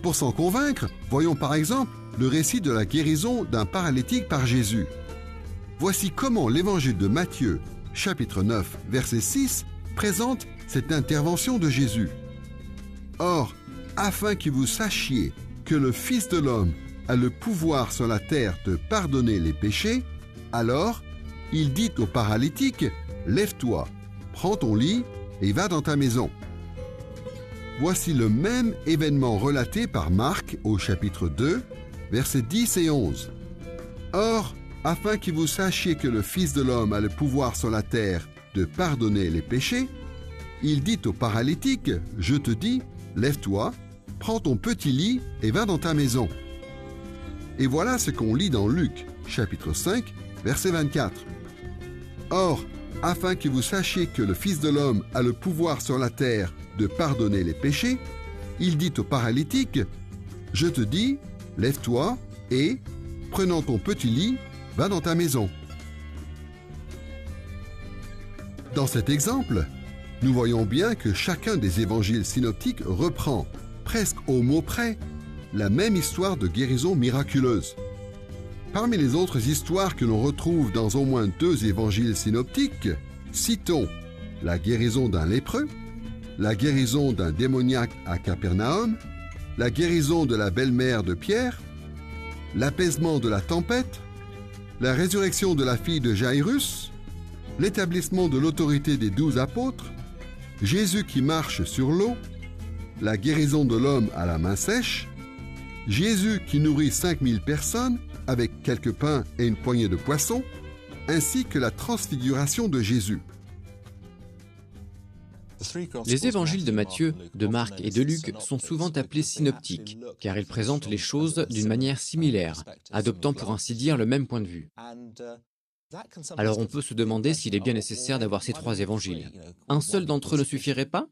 Pour s'en convaincre, voyons par exemple le récit de la guérison d'un paralytique par Jésus. Voici comment l'évangile de Matthieu, chapitre 9, verset 6, présente cette intervention de Jésus. « Or, afin que vous sachiez que le Fils de l'homme a le pouvoir sur la terre de pardonner les péchés, alors il dit au paralytique, « Lève-toi, prends ton lit et va dans ta maison. » Voici le même événement relaté par Marc au chapitre 2, versets 10 et 11. « Or, afin que vous sachiez que le Fils de l'homme a le pouvoir sur la terre de pardonner les péchés, il dit au paralytique, « Je te dis, lève-toi, prends ton petit lit et va dans ta maison. » Et voilà ce qu'on lit dans Luc, chapitre 5, verset 24. « Or, afin que vous sachiez que le Fils de l'homme a le pouvoir sur la terre de pardonner les péchés, il dit au paralytique, « Je te dis, lève-toi et, prenant ton petit lit, va dans ta maison. Dans cet exemple, nous voyons bien que chacun des évangiles synoptiques reprend, presque au mot près, la même histoire de guérison miraculeuse. Parmi les autres histoires que l'on retrouve dans au moins 2 évangiles synoptiques, citons la guérison d'un lépreux, la guérison d'un démoniaque à Capernaum, la guérison de la belle-mère de Pierre, l'apaisement de la tempête, la résurrection de la fille de Jairus, l'établissement de l'autorité des 12 apôtres, Jésus qui marche sur l'eau, la guérison de l'homme à la main sèche, Jésus qui nourrit 5000 personnes avec quelques pains et une poignée de poissons, ainsi que la transfiguration de Jésus. Les évangiles de Matthieu, de Marc et de Luc sont souvent appelés synoptiques, car ils présentent les choses d'une manière similaire, adoptant pour ainsi dire le même point de vue. Alors on peut se demander s'il est bien nécessaire d'avoir ces 3 évangiles. Un seul d'entre eux ne suffirait pas ?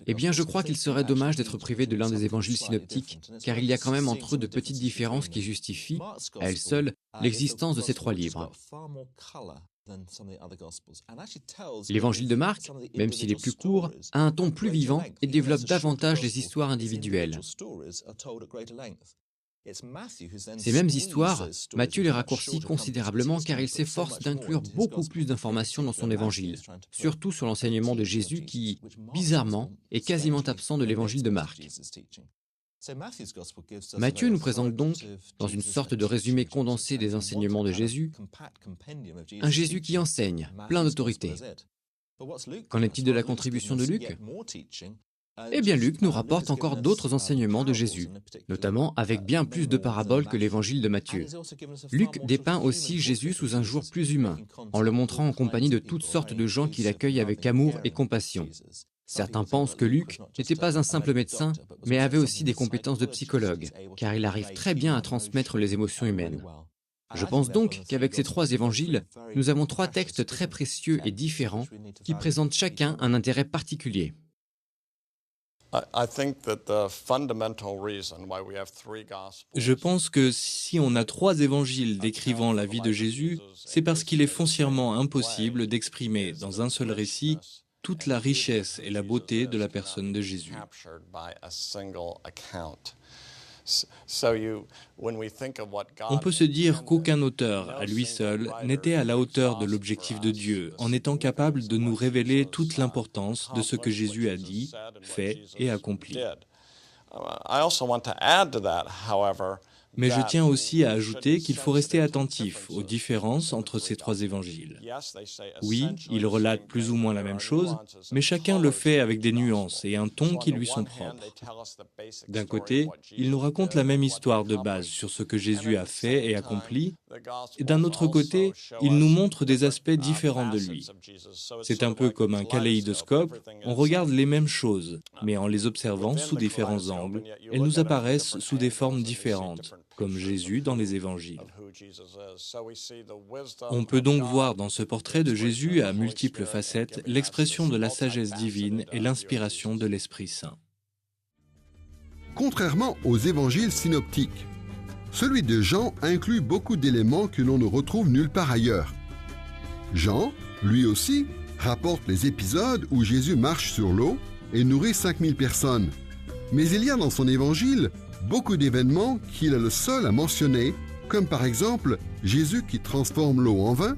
Eh bien, je crois qu'il serait dommage d'être privé de l'un des évangiles synoptiques, car il y a quand même entre eux de petites différences qui justifient, à elles seules, l'existence de ces 3 livres. L'évangile de Marc, même s'il est plus court, a un ton plus vivant et développe davantage les histoires individuelles. Ces mêmes histoires, Matthieu les raccourcit considérablement car il s'efforce d'inclure beaucoup plus d'informations dans son évangile, surtout sur l'enseignement de Jésus qui, bizarrement, est quasiment absent de l'évangile de Marc. Matthieu nous présente donc, dans une sorte de résumé condensé des enseignements de Jésus, un Jésus qui enseigne, plein d'autorité. Qu'en est-il de la contribution de Luc ? Eh bien, Luc nous rapporte encore d'autres enseignements de Jésus, notamment avec bien plus de paraboles que l'évangile de Matthieu. Luc dépeint aussi Jésus sous un jour plus humain, en le montrant en compagnie de toutes sortes de gens qui l'accueillent avec amour et compassion. Certains pensent que Luc n'était pas un simple médecin, mais avait aussi des compétences de psychologue, car il arrive très bien à transmettre les émotions humaines. Je pense donc qu'avec ces 3 évangiles, nous avons 3 textes très précieux et différents qui présentent chacun un intérêt particulier. Je pense que si on a 3 évangiles décrivant la vie de Jésus, c'est parce qu'il est foncièrement impossible d'exprimer dans un seul récit toute la richesse et la beauté de la personne de Jésus. On peut se dire qu'aucun auteur, à lui seul, n'était à la hauteur de l'objectif de Dieu, en étant capable de nous révéler toute l'importance de ce que Jésus a dit, fait et accompli. Mais je tiens aussi à ajouter qu'il faut rester attentif aux différences entre ces 3 évangiles. Oui, ils relatent plus ou moins la même chose, mais chacun le fait avec des nuances et un ton qui lui sont propres. D'un côté, ils nous racontent la même histoire de base sur ce que Jésus a fait et accompli, et d'un autre côté, ils nous montrent des aspects différents de lui. C'est un peu comme un kaléidoscope, on regarde les mêmes choses, mais en les observant sous différents angles, elles nous apparaissent sous des formes différentes, comme Jésus dans les évangiles. On peut donc voir dans ce portrait de Jésus à multiples facettes l'expression de la sagesse divine et l'inspiration de l'Esprit Saint. Contrairement aux évangiles synoptiques, celui de Jean inclut beaucoup d'éléments que l'on ne retrouve nulle part ailleurs. Jean, lui aussi, rapporte les épisodes où Jésus marche sur l'eau et nourrit 5000 personnes. Mais il y a dans son évangile beaucoup d'événements qu'il est le seul à mentionner, comme par exemple Jésus qui transforme l'eau en vin,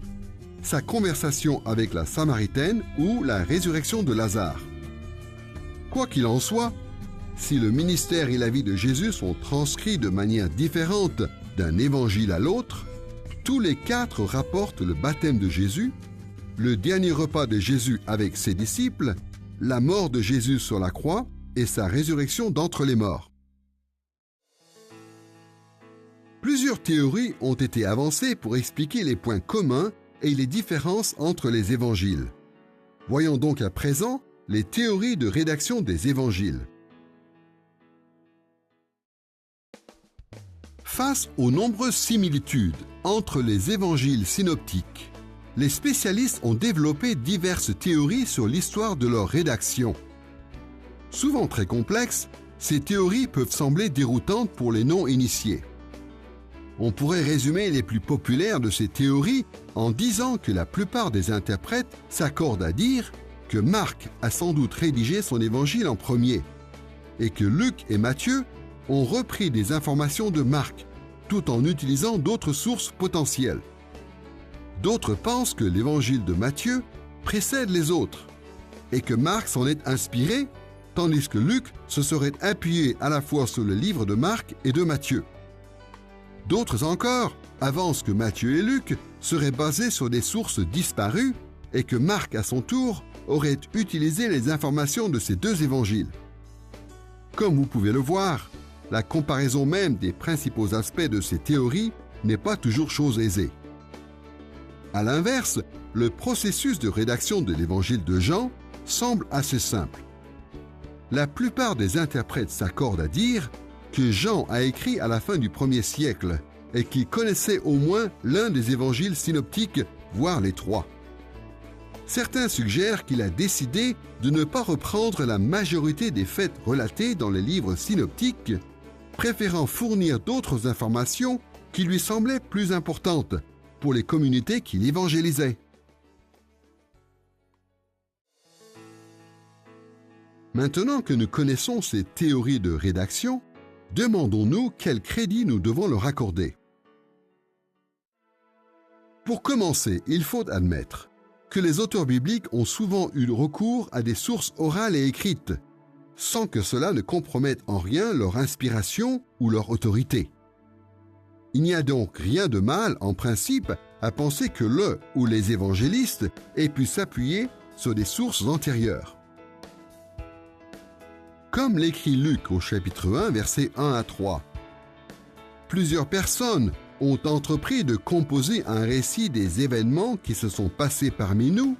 sa conversation avec la Samaritaine ou la résurrection de Lazare. Quoi qu'il en soit, si le ministère et la vie de Jésus sont transcrits de manière différente d'un évangile à l'autre, tous les 4 rapportent le baptême de Jésus, le dernier repas de Jésus avec ses disciples, la mort de Jésus sur la croix et sa résurrection d'entre les morts. Plusieurs théories ont été avancées pour expliquer les points communs et les différences entre les évangiles. Voyons donc à présent les théories de rédaction des évangiles. Face aux nombreuses similitudes entre les évangiles synoptiques, les spécialistes ont développé diverses théories sur l'histoire de leur rédaction. Souvent très complexes, Ces théories peuvent sembler déroutantes pour les non-initiés. On pourrait résumer les plus populaires de ces théories en disant que la plupart des interprètes s'accordent à dire que Marc a sans doute rédigé son évangile en premier et que Luc et Matthieu ont repris des informations de Marc tout en utilisant d'autres sources potentielles. D'autres pensent que l'évangile de Matthieu précède les autres et que Marc s'en est inspiré, tandis que Luc se serait appuyé à la fois sur le livre de Marc et de Matthieu. D'autres encore avancent que Matthieu et Luc seraient basés sur des sources disparues et que Marc, à son tour, aurait utilisé les informations de ces deux évangiles. Comme vous pouvez le voir, la comparaison même des principaux aspects de ces théories n'est pas toujours chose aisée. À l'inverse, le processus de rédaction de l'évangile de Jean semble assez simple. La plupart des interprètes s'accordent à dire que Jean a écrit à la fin du 1er siècle et qu'il connaissait au moins l'un des évangiles synoptiques, voire les 3. Certains suggèrent qu'il a décidé de ne pas reprendre la majorité des faits relatés dans les livres synoptiques, préférant fournir d'autres informations qui lui semblaient plus importantes pour les communautés qu'il évangélisait. Maintenant que nous connaissons ces théories de rédaction, demandons-nous quel crédit nous devons leur accorder. Pour commencer, il faut admettre que les auteurs bibliques ont souvent eu recours à des sources orales et écrites, sans que cela ne compromette en rien leur inspiration ou leur autorité. Il n'y a donc rien de mal, en principe, à penser que le ou les évangélistes aient pu s'appuyer sur des sources antérieures. Comme l'écrit Luc au chapitre 1, versets 1 à 3. Plusieurs personnes ont entrepris de composer un récit des événements qui se sont passés parmi nous,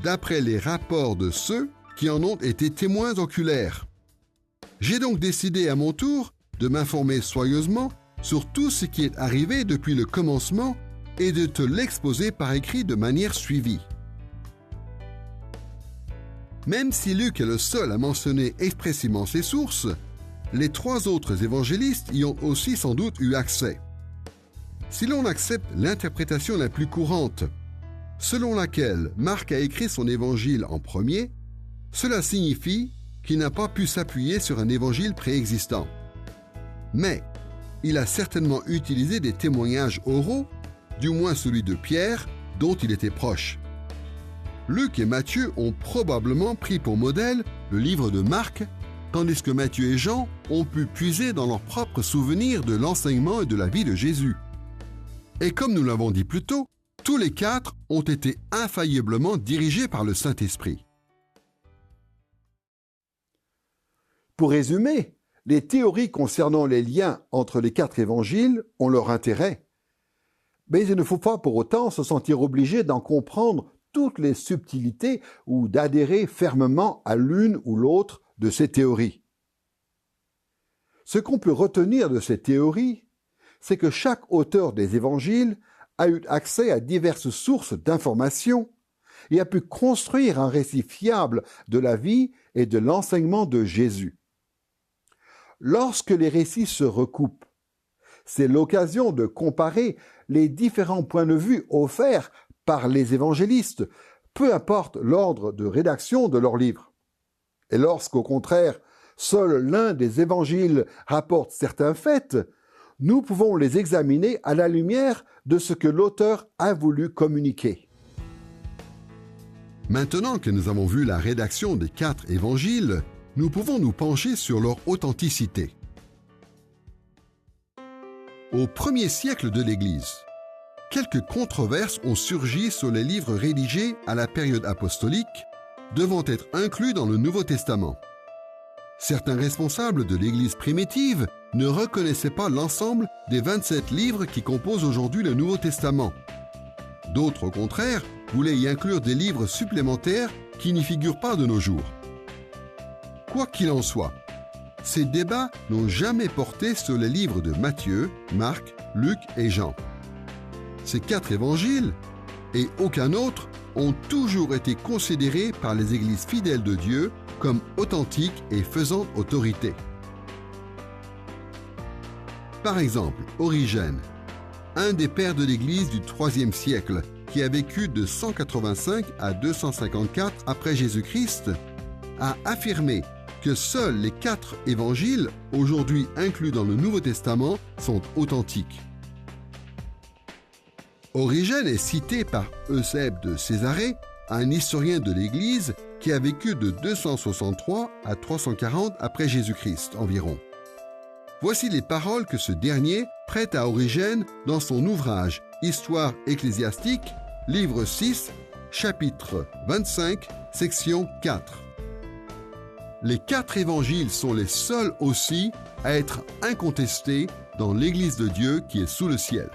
d'après les rapports de ceux qui en ont été témoins oculaires. J'ai donc décidé à mon tour de m'informer soigneusement sur tout ce qui est arrivé depuis le commencement et de te l'exposer par écrit de manière suivie. Même si Luc est le seul à mentionner expressément ces sources, les 3 autres évangélistes y ont aussi sans doute eu accès. Si l'on accepte l'interprétation la plus courante, selon laquelle Marc a écrit son évangile en premier, cela signifie qu'il n'a pas pu s'appuyer sur un évangile préexistant. Mais il a certainement utilisé des témoignages oraux, du moins celui de Pierre, dont il était proche. Luc et Matthieu ont probablement pris pour modèle le livre de Marc, tandis que Matthieu et Jean ont pu puiser dans leurs propres souvenirs de l'enseignement et de la vie de Jésus. Et comme nous l'avons dit plus tôt, tous les 4 ont été infailliblement dirigés par le Saint-Esprit. Pour résumer, les théories concernant les liens entre les 4 évangiles ont leur intérêt. Mais il ne faut pas pour autant se sentir obligé d'en comprendre toutes les subtilités ou d'adhérer fermement à l'une ou l'autre de ces théories. Ce qu'on peut retenir de ces théories, c'est que chaque auteur des évangiles a eu accès à diverses sources d'informations et a pu construire un récit fiable de la vie et de l'enseignement de Jésus. Lorsque les récits se recoupent, c'est l'occasion de comparer les différents points de vue offerts par les évangélistes, peu importe l'ordre de rédaction de leur livre. Et lorsqu'au contraire, seul l'un des évangiles rapporte certains faits, nous pouvons les examiner à la lumière de ce que l'auteur a voulu communiquer. Maintenant que nous avons vu la rédaction des 4 évangiles, nous pouvons nous pencher sur leur authenticité. Au 1er siècle de l'Église, quelques controverses ont surgi sur les livres rédigés à la période apostolique, devant être inclus dans le Nouveau Testament. Certains responsables de l'Église primitive ne reconnaissaient pas l'ensemble des 27 livres qui composent aujourd'hui le Nouveau Testament. D'autres, au contraire, voulaient y inclure des livres supplémentaires qui n'y figurent pas de nos jours. Quoi qu'il en soit, ces débats n'ont jamais porté sur les livres de Matthieu, Marc, Luc et Jean. Ces 4 évangiles, et aucun autre, ont toujours été considérés par les églises fidèles de Dieu comme authentiques et faisant autorité. Par exemple, Origène, un des pères de l'Église du IIIe siècle, qui a vécu de 185 à 254 après Jésus-Christ, a affirmé que seuls les 4 évangiles, aujourd'hui inclus dans le Nouveau Testament, sont authentiques. Origène est cité par Eusèbe de Césarée, un historien de l'Église qui a vécu de 263 à 340 après Jésus-Christ environ. Voici les paroles que ce dernier prête à Origène dans son ouvrage Histoire ecclésiastique, livre 6, chapitre 25, section 4. Les 4 évangiles sont les seuls aussi à être incontestés dans l'Église de Dieu qui est sous le ciel.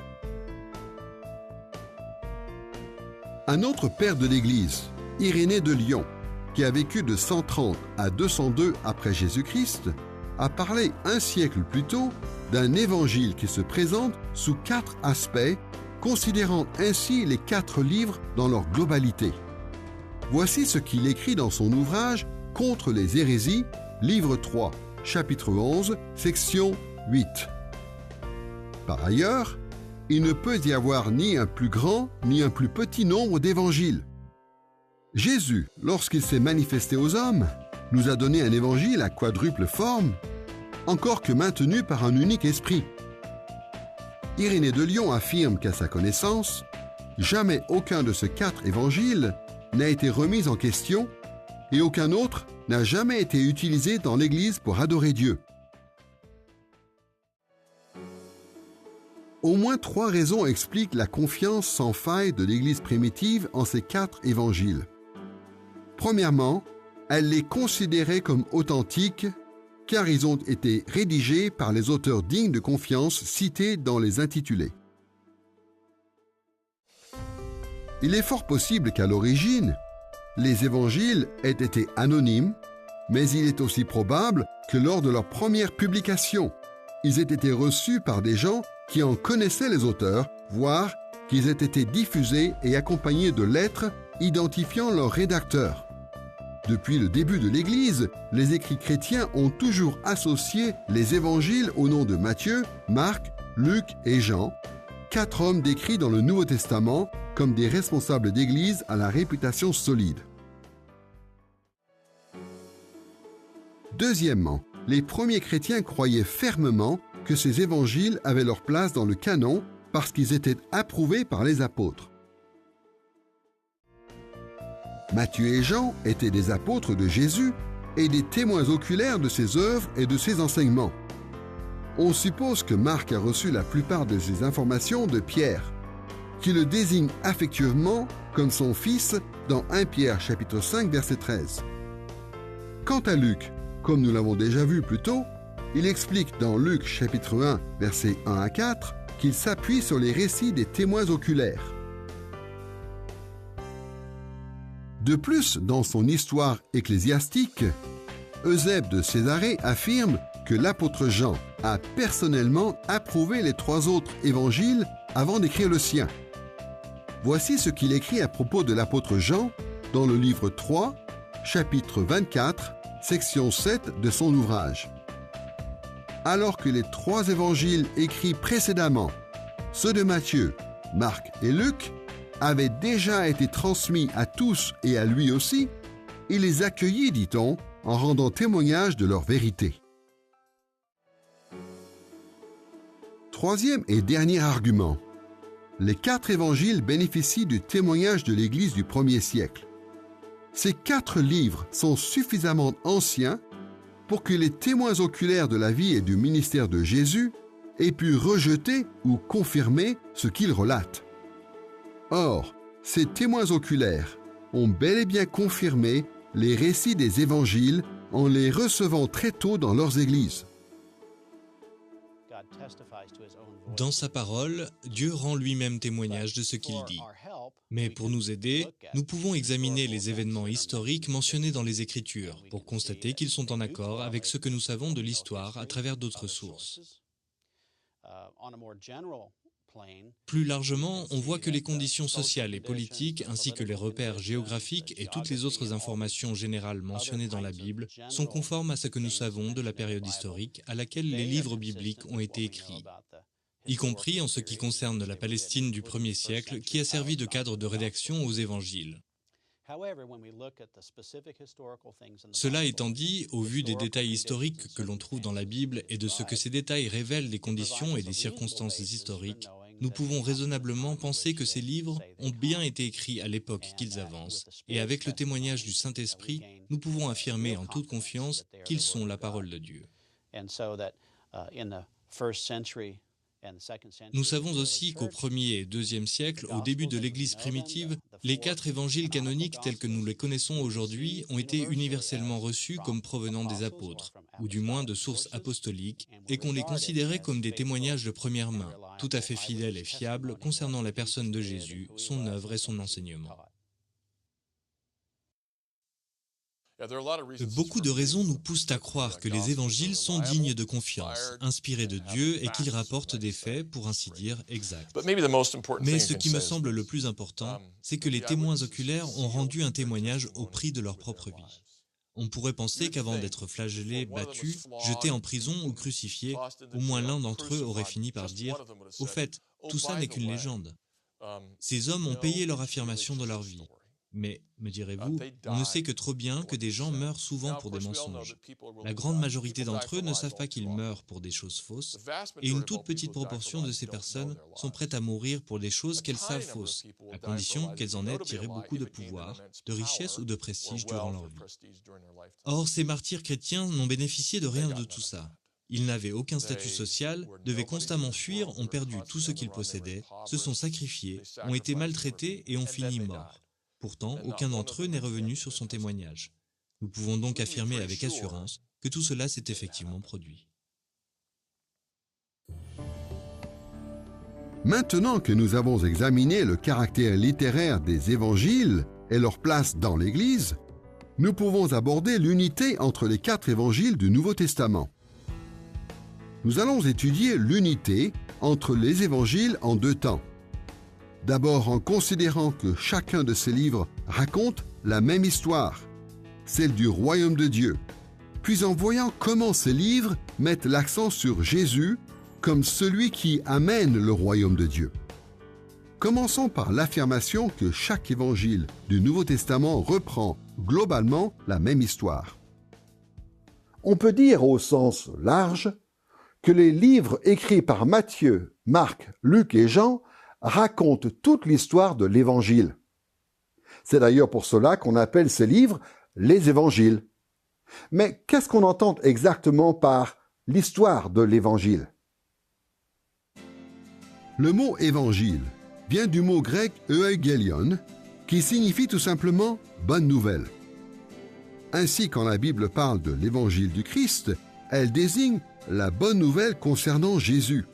Un autre père de l'Église, Irénée de Lyon, qui a vécu de 130 à 202 après Jésus-Christ, a parlé un siècle plus tôt d'un évangile qui se présente sous 4 aspects, considérant ainsi les 4 livres dans leur globalité. Voici ce qu'il écrit dans son ouvrage Contre les hérésies, livre 3, chapitre 11, section 8. Par ailleurs, il ne peut y avoir ni un plus grand ni un plus petit nombre d'évangiles. Jésus, lorsqu'il s'est manifesté aux hommes, nous a donné un évangile à quadruple forme, encore que maintenu par un unique esprit. Irénée de Lyon affirme qu'à sa connaissance, jamais aucun de ces 4 évangiles n'a été remis en question et aucun autre n'a jamais été utilisé dans l'Église pour adorer Dieu. Au moins 3 raisons expliquent la confiance sans faille de l'Église primitive en ces 4 évangiles. Premièrement, elle les considérait comme authentiques car ils ont été rédigés par les auteurs dignes de confiance cités dans les intitulés. Il est fort possible qu'à l'origine, les évangiles aient été anonymes, mais il est aussi probable que lors de leur première publication, ils aient été reçus par des gens qui en connaissaient les auteurs, voire qu'ils aient été diffusés et accompagnés de lettres identifiant leur rédacteur. Depuis le début de l'Église, les écrits chrétiens ont toujours associé les évangiles au nom de Matthieu, Marc, Luc et Jean, 4 hommes décrits dans le Nouveau Testament comme des responsables d'Église à la réputation solide. Deuxièmement, les premiers chrétiens croyaient fermement que ces évangiles avaient leur place dans le canon parce qu'ils étaient approuvés par les apôtres. Matthieu et Jean étaient des apôtres de Jésus et des témoins oculaires de ses œuvres et de ses enseignements. On suppose que Marc a reçu la plupart de ces informations de Pierre, qui le désigne affectueusement comme son fils dans 1 Pierre chapitre 5 verset 13. Quant à Luc, comme nous l'avons déjà vu plus tôt, il explique dans Luc chapitre 1 versets 1 à 4 qu'il s'appuie sur les récits des témoins oculaires. De plus, dans son histoire ecclésiastique, Eusèbe de Césarée affirme que l'apôtre Jean a personnellement approuvé les 3 autres évangiles avant d'écrire le sien. Voici ce qu'il écrit à propos de l'apôtre Jean dans le livre 3, chapitre 24, section 7 de son ouvrage. Alors que les 3 évangiles écrits précédemment, ceux de Matthieu, Marc et Luc, avaient déjà été transmis à tous et à lui aussi, il les accueillit, dit-on, en rendant témoignage de leur vérité. Troisième et dernier argument. Les 4 évangiles bénéficient du témoignage de l'Église du 1er siècle. Ces 4 livres sont suffisamment anciens pour que les témoins oculaires de la vie et du ministère de Jésus aient pu rejeter ou confirmer ce qu'ils relatent. Or, ces témoins oculaires ont bel et bien confirmé les récits des évangiles en les recevant très tôt dans leurs églises. Dans sa parole, Dieu rend lui-même témoignage de ce qu'il dit. Mais pour nous aider, nous pouvons examiner les événements historiques mentionnés dans les Écritures pour constater qu'ils sont en accord avec ce que nous savons de l'histoire à travers d'autres sources. Plus largement, on voit que les conditions sociales et politiques, ainsi que les repères géographiques et toutes les autres informations générales mentionnées dans la Bible, sont conformes à ce que nous savons de la période historique à laquelle les livres bibliques ont été écrits, y compris en ce qui concerne la Palestine du 1er siècle, qui a servi de cadre de rédaction aux évangiles. Cela étant dit, au vu des détails historiques que l'on trouve dans la Bible et de ce que ces détails révèlent des conditions et des circonstances historiques, nous pouvons raisonnablement penser que ces livres ont bien été écrits à l'époque qu'ils avancent, et avec le témoignage du Saint-Esprit, nous pouvons affirmer en toute confiance qu'ils sont la parole de Dieu. Nous savons aussi qu'au 1er et 2e siècle, au début de l'Église primitive, les 4 évangiles canoniques tels que nous les connaissons aujourd'hui ont été universellement reçus comme provenant des apôtres, ou du moins de sources apostoliques, et qu'on les considérait comme des témoignages de première main, tout à fait fidèles et fiables concernant la personne de Jésus, son œuvre et son enseignement. Beaucoup de raisons nous poussent à croire que les évangiles sont dignes de confiance, inspirés de Dieu et qu'ils rapportent des faits, pour ainsi dire, exacts. Mais ce qui me semble le plus important, c'est que les témoins oculaires ont rendu un témoignage au prix de leur propre vie. On pourrait penser qu'avant d'être flagellés, battus, jetés en prison ou crucifiés, au moins l'un d'entre eux aurait fini par dire « Au fait, tout ça n'est qu'une légende. Ces hommes ont payé leur affirmation de leur vie. » Mais, me direz-vous, on ne sait que trop bien que des gens meurent souvent pour des mensonges. La grande majorité d'entre eux ne savent pas qu'ils meurent pour des choses fausses, et une toute petite proportion de ces personnes sont prêtes à mourir pour des choses qu'elles savent fausses, à condition qu'elles en aient tiré beaucoup de pouvoir, de richesse ou de prestige durant leur vie. Or, ces martyrs chrétiens n'ont bénéficié de rien de tout ça. Ils n'avaient aucun statut social, devaient constamment fuir, ont perdu tout ce qu'ils possédaient, se sont sacrifiés, ont été maltraités et ont fini morts. Pourtant, aucun d'entre eux n'est revenu sur son témoignage. Nous pouvons donc affirmer avec assurance que tout cela s'est effectivement produit. Maintenant que nous avons examiné le caractère littéraire des évangiles et leur place dans l'Église, nous pouvons aborder l'unité entre les 4 évangiles du Nouveau Testament. Nous allons étudier l'unité entre les évangiles en 2 temps. D'abord en considérant que chacun de ces livres raconte la même histoire, celle du royaume de Dieu, puis en voyant comment ces livres mettent l'accent sur Jésus comme celui qui amène le royaume de Dieu. Commençons par l'affirmation que chaque évangile du Nouveau Testament reprend globalement la même histoire. On peut dire au sens large que les livres écrits par Matthieu, Marc, Luc et Jean raconte toute l'histoire de l'Évangile. C'est d'ailleurs pour cela qu'on appelle ces livres les Évangiles. Mais qu'est-ce qu'on entend exactement par l'histoire de l'Évangile ? Le mot « évangile » vient du mot grec « euangelion » qui signifie tout simplement « bonne nouvelle ». Ainsi, quand la Bible parle de l'Évangile du Christ, elle désigne la bonne nouvelle concernant Jésus.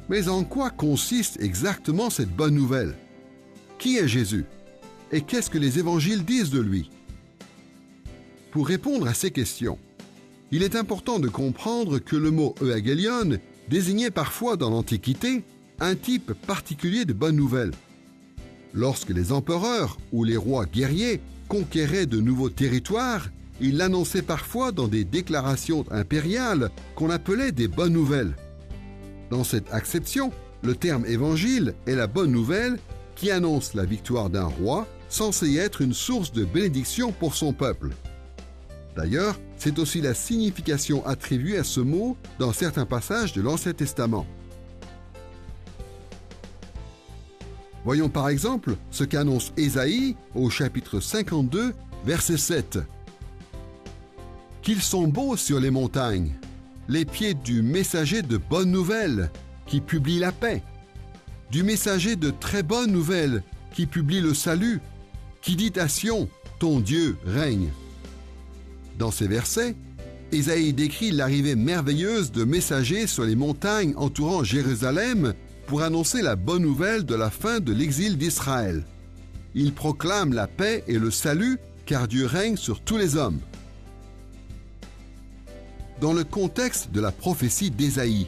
Mais en quoi consiste exactement cette bonne nouvelle ? Qui est Jésus ? Et qu'est-ce que les évangiles disent de lui ? Pour répondre à ces questions, il est important de comprendre que le mot « euangelion » désignait parfois dans l'Antiquité un type particulier de bonne nouvelle. Lorsque les empereurs ou les rois guerriers conquéraient de nouveaux territoires, ils l'annonçaient parfois dans des déclarations impériales qu'on appelait des bonnes nouvelles. Dans cette acception, le terme « évangile » est la bonne nouvelle qui annonce la victoire d'un roi censé être une source de bénédiction pour son peuple. D'ailleurs, c'est aussi la signification attribuée à ce mot dans certains passages de l'Ancien Testament. Voyons par exemple ce qu'annonce Ésaïe au chapitre 52, verset 7. « Qu'ils sont beaux sur les montagnes, les pieds du messager de bonnes nouvelles qui publie la paix, du messager de très bonnes nouvelles qui publie le salut, qui dit à Sion, ton Dieu règne. » Dans ces versets, Ésaïe décrit l'arrivée merveilleuse de messagers sur les montagnes entourant Jérusalem pour annoncer la bonne nouvelle de la fin de l'exil d'Israël. Il proclame la paix et le salut car Dieu règne sur tous les hommes. Dans le contexte de la prophétie d'Ésaïe,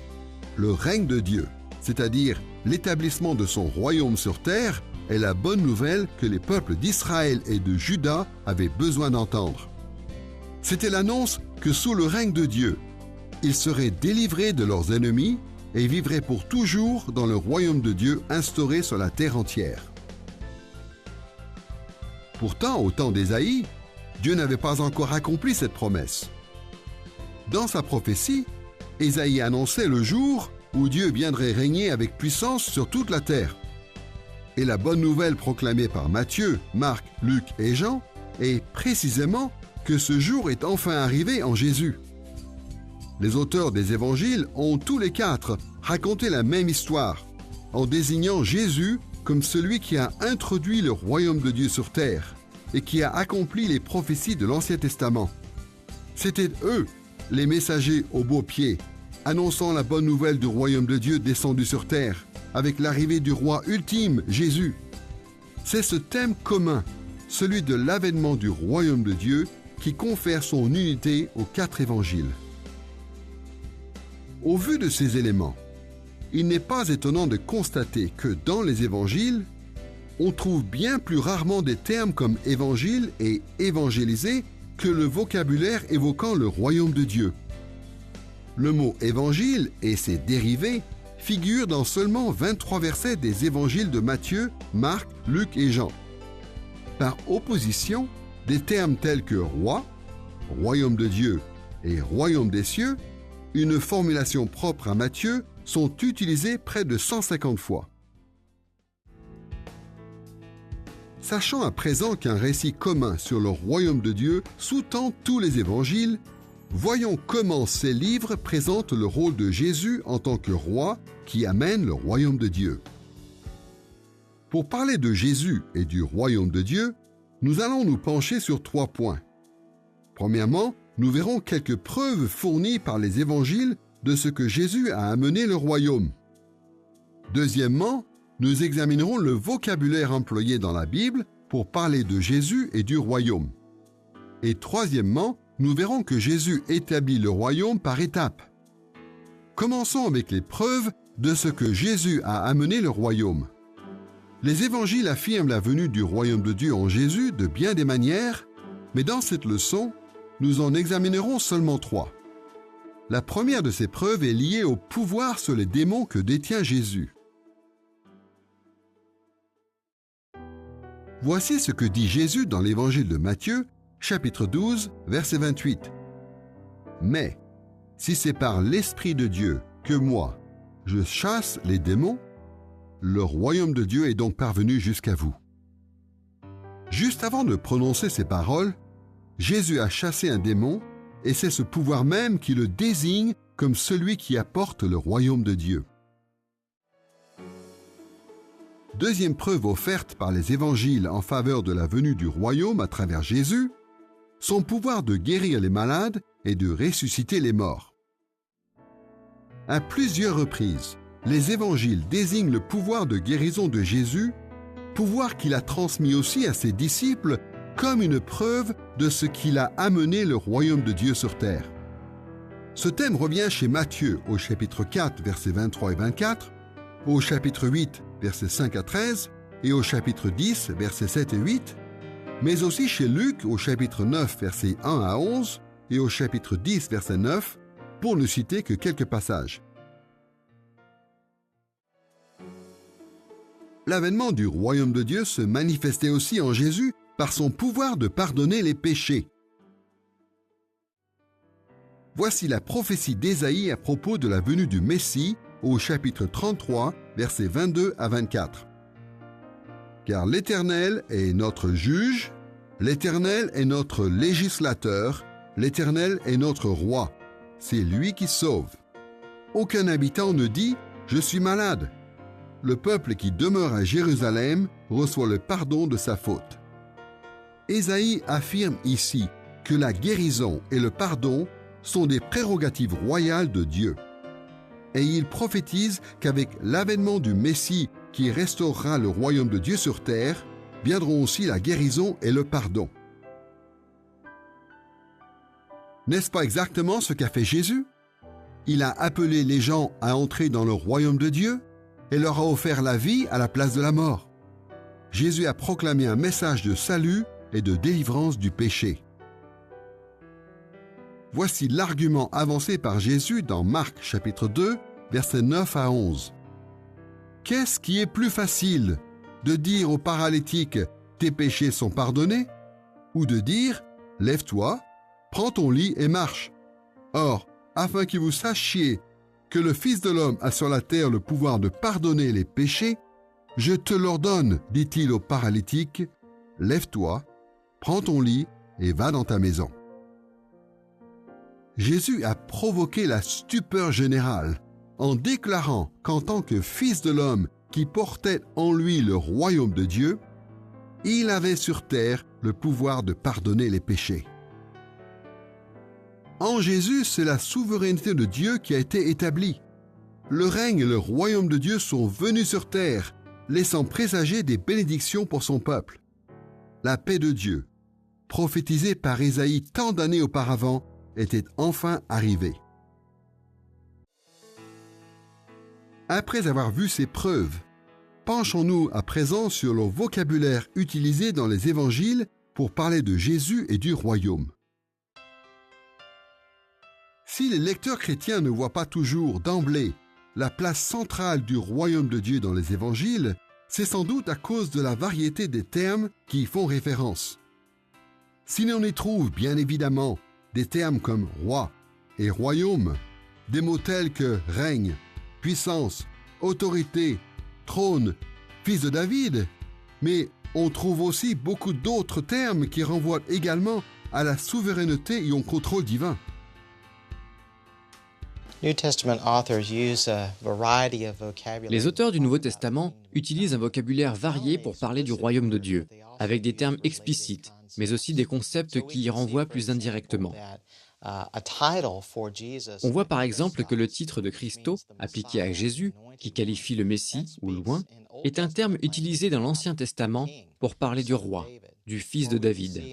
le règne de Dieu, c'est-à-dire l'établissement de son royaume sur terre est la bonne nouvelle que les peuples d'Israël et de Juda avaient besoin d'entendre. C'était l'annonce que sous le règne de Dieu, ils seraient délivrés de leurs ennemis et vivraient pour toujours dans le royaume de Dieu instauré sur la terre entière. Pourtant, au temps d'Ésaïe, Dieu n'avait pas encore accompli cette promesse. Dans sa prophétie, Ésaïe annonçait le jour où Dieu viendrait régner avec puissance sur toute la terre. Et la bonne nouvelle proclamée par Matthieu, Marc, Luc et Jean est précisément que ce jour est enfin arrivé en Jésus. Les auteurs des évangiles ont tous les quatre raconté la même histoire, en désignant Jésus comme celui qui a introduit le royaume de Dieu sur terre et qui a accompli les prophéties de l'Ancien Testament. C'étaient eux, les messagers aux beaux pieds, annonçant la bonne nouvelle du royaume de Dieu descendu sur terre, avec l'arrivée du roi ultime, Jésus. C'est ce thème commun, celui de l'avènement du royaume de Dieu, qui confère son unité aux quatre évangiles. Au vu de ces éléments, il n'est pas étonnant de constater que dans les évangiles, on trouve bien plus rarement des termes comme évangile et évangéliser que le vocabulaire évoquant le royaume de Dieu. Le mot évangile et ses dérivés figurent dans seulement 23 versets des évangiles de Matthieu, Marc, Luc et Jean. Par opposition, des termes tels que roi, royaume de Dieu et royaume des cieux, une formulation propre à Matthieu, sont utilisés près de 150 fois. Sachant à présent qu'un récit commun sur le royaume de Dieu sous-tend tous les évangiles, voyons comment ces livres présentent le rôle de Jésus en tant que roi qui amène le royaume de Dieu. Pour parler de Jésus et du royaume de Dieu, nous allons nous pencher sur 3 points. Premièrement, nous verrons quelques preuves fournies par les évangiles de ce que Jésus a amené le royaume. Deuxièmement, nous examinerons le vocabulaire employé dans la Bible pour parler de Jésus et du royaume. Et troisièmement, nous verrons que Jésus établit le royaume par étapes. Commençons avec les preuves de ce que Jésus a amené le royaume. Les évangiles affirment la venue du royaume de Dieu en Jésus de bien des manières, mais dans cette leçon, nous en examinerons seulement 3. La première de ces preuves est liée au pouvoir sur les démons que détient Jésus. Voici ce que dit Jésus dans l'évangile de Matthieu, chapitre 12, verset 28. « Mais, si c'est par l'Esprit de Dieu que moi, je chasse les démons, le royaume de Dieu est donc parvenu jusqu'à vous. » Juste avant de prononcer ces paroles, Jésus a chassé un démon, et c'est ce pouvoir même qui le désigne comme celui qui apporte le royaume de Dieu. Deuxième preuve offerte par les évangiles en faveur de la venue du royaume à travers Jésus, son pouvoir de guérir les malades et de ressusciter les morts. À plusieurs reprises, les évangiles désignent le pouvoir de guérison de Jésus, pouvoir qu'il a transmis aussi à ses disciples comme une preuve de ce qu'il a amené le royaume de Dieu sur terre. Ce thème revient chez Matthieu au chapitre 4, versets 23 et 24, au chapitre 8, versets 5 à 13, et au chapitre 10, versets 7 et 8, mais aussi chez Luc au chapitre 9, versets 1 à 11, et au chapitre 10, verset 9, pour ne citer que quelques passages. L'avènement du royaume de Dieu se manifestait aussi en Jésus par son pouvoir de pardonner les péchés. Voici la prophétie d'Ésaïe à propos de la venue du Messie au chapitre 33, versets 22 à 24. « Car l'Éternel est notre juge, l'Éternel est notre législateur, l'Éternel est notre roi. C'est lui qui sauve. Aucun habitant ne dit « Je suis malade ». Le peuple qui demeure à Jérusalem reçoit le pardon de sa faute. Ésaïe affirme ici que la guérison et le pardon sont des prérogatives royales de Dieu. Et il prophétise qu'avec l'avènement du Messie qui restaurera le royaume de Dieu sur terre, viendront aussi la guérison et le pardon. N'est-ce pas exactement ce qu'a fait Jésus? Il a appelé les gens à entrer dans le royaume de Dieu, et leur a offert la vie à la place de la mort. Jésus a proclamé un message de salut et de délivrance du péché. Voici l'argument avancé par Jésus dans Marc chapitre 2, versets 9 à 11. Qu'est-ce qui est plus facile, de dire au paralytique « Tes péchés sont pardonnés » ou de dire « Lève-toi, prends ton lit et marche ». Or, afin que vous sachiez que le Fils de l'homme a sur la terre le pouvoir de pardonner les péchés, je te l'ordonne, dit-il au paralytique, « Lève-toi, prends ton lit et va dans ta maison ». Jésus a provoqué la stupeur générale en déclarant qu'en tant que Fils de l'homme qui portait en lui le royaume de Dieu, il avait sur terre le pouvoir de pardonner les péchés. En Jésus, c'est la souveraineté de Dieu qui a été établie. Le règne et le royaume de Dieu sont venus sur terre, laissant présager des bénédictions pour son peuple. La paix de Dieu, prophétisée par Ésaïe tant d'années auparavant, était enfin arrivée. Après avoir vu ces preuves, penchons-nous à présent sur le vocabulaire utilisé dans les évangiles pour parler de Jésus et du royaume. Si les lecteurs chrétiens ne voient pas toujours d'emblée la place centrale du royaume de Dieu dans les évangiles, c'est sans doute à cause de la variété des termes qui y font référence. Si l'on y trouve bien évidemment des termes comme roi et royaume, des mots tels que règne, puissance, autorité, trône, fils de David, mais on trouve aussi beaucoup d'autres termes qui renvoient également à la souveraineté et au contrôle divin. Les auteurs du Nouveau Testament utilisent un vocabulaire varié pour parler du royaume de Dieu, avec des termes explicites, mais aussi des concepts qui y renvoient plus indirectement. On voit par exemple que le titre de Christo, appliqué à Jésus, qui qualifie le Messie ou loin, est un terme utilisé dans l'Ancien Testament pour parler du roi, du fils de David.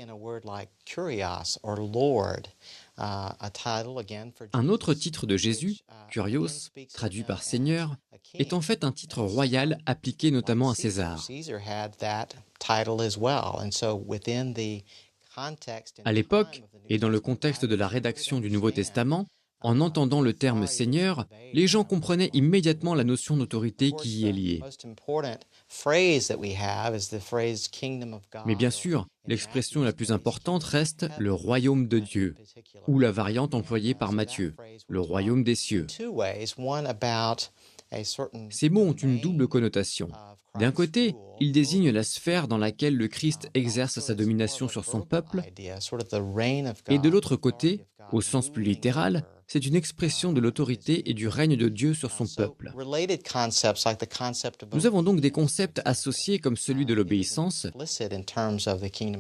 Un autre titre de Jésus, Kurios, traduit par Seigneur, est en fait un titre royal appliqué notamment à César. À l'époque, et dans le contexte de la rédaction du Nouveau Testament, en entendant le terme Seigneur, les gens comprenaient immédiatement la notion d'autorité qui y est liée. Mais bien sûr, l'expression la plus importante reste le royaume de Dieu, ou la variante employée par Matthieu, le royaume des cieux. Ces mots ont une double connotation. D'un côté, ils désignent la sphère dans laquelle le Christ exerce sa domination sur son peuple, et de l'autre côté, au sens plus littéral, c'est une expression de l'autorité et du règne de Dieu sur son peuple. Nous avons donc des concepts associés comme celui de l'obéissance,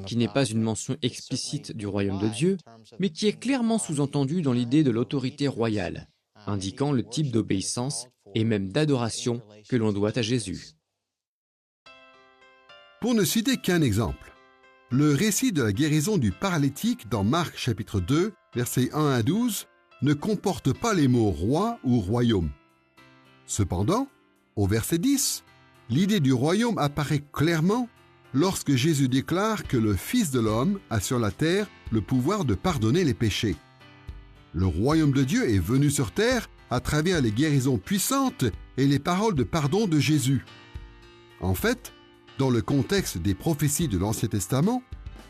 qui n'est pas une mention explicite du royaume de Dieu, mais qui est clairement sous-entendu dans l'idée de l'autorité royale, indiquant le type d'obéissance et même d'adoration que l'on doit à Jésus. Pour ne citer qu'un exemple, le récit de la guérison du paralytique dans Marc chapitre 2, versets 1 à 12, ne comporte pas les mots roi ou royaume. Cependant, au verset 10, l'idée du royaume apparaît clairement lorsque Jésus déclare que le Fils de l'homme a sur la terre le pouvoir de pardonner les péchés. Le royaume de Dieu est venu sur terre à travers les guérisons puissantes et les paroles de pardon de Jésus. En fait, dans le contexte des prophéties de l'Ancien Testament,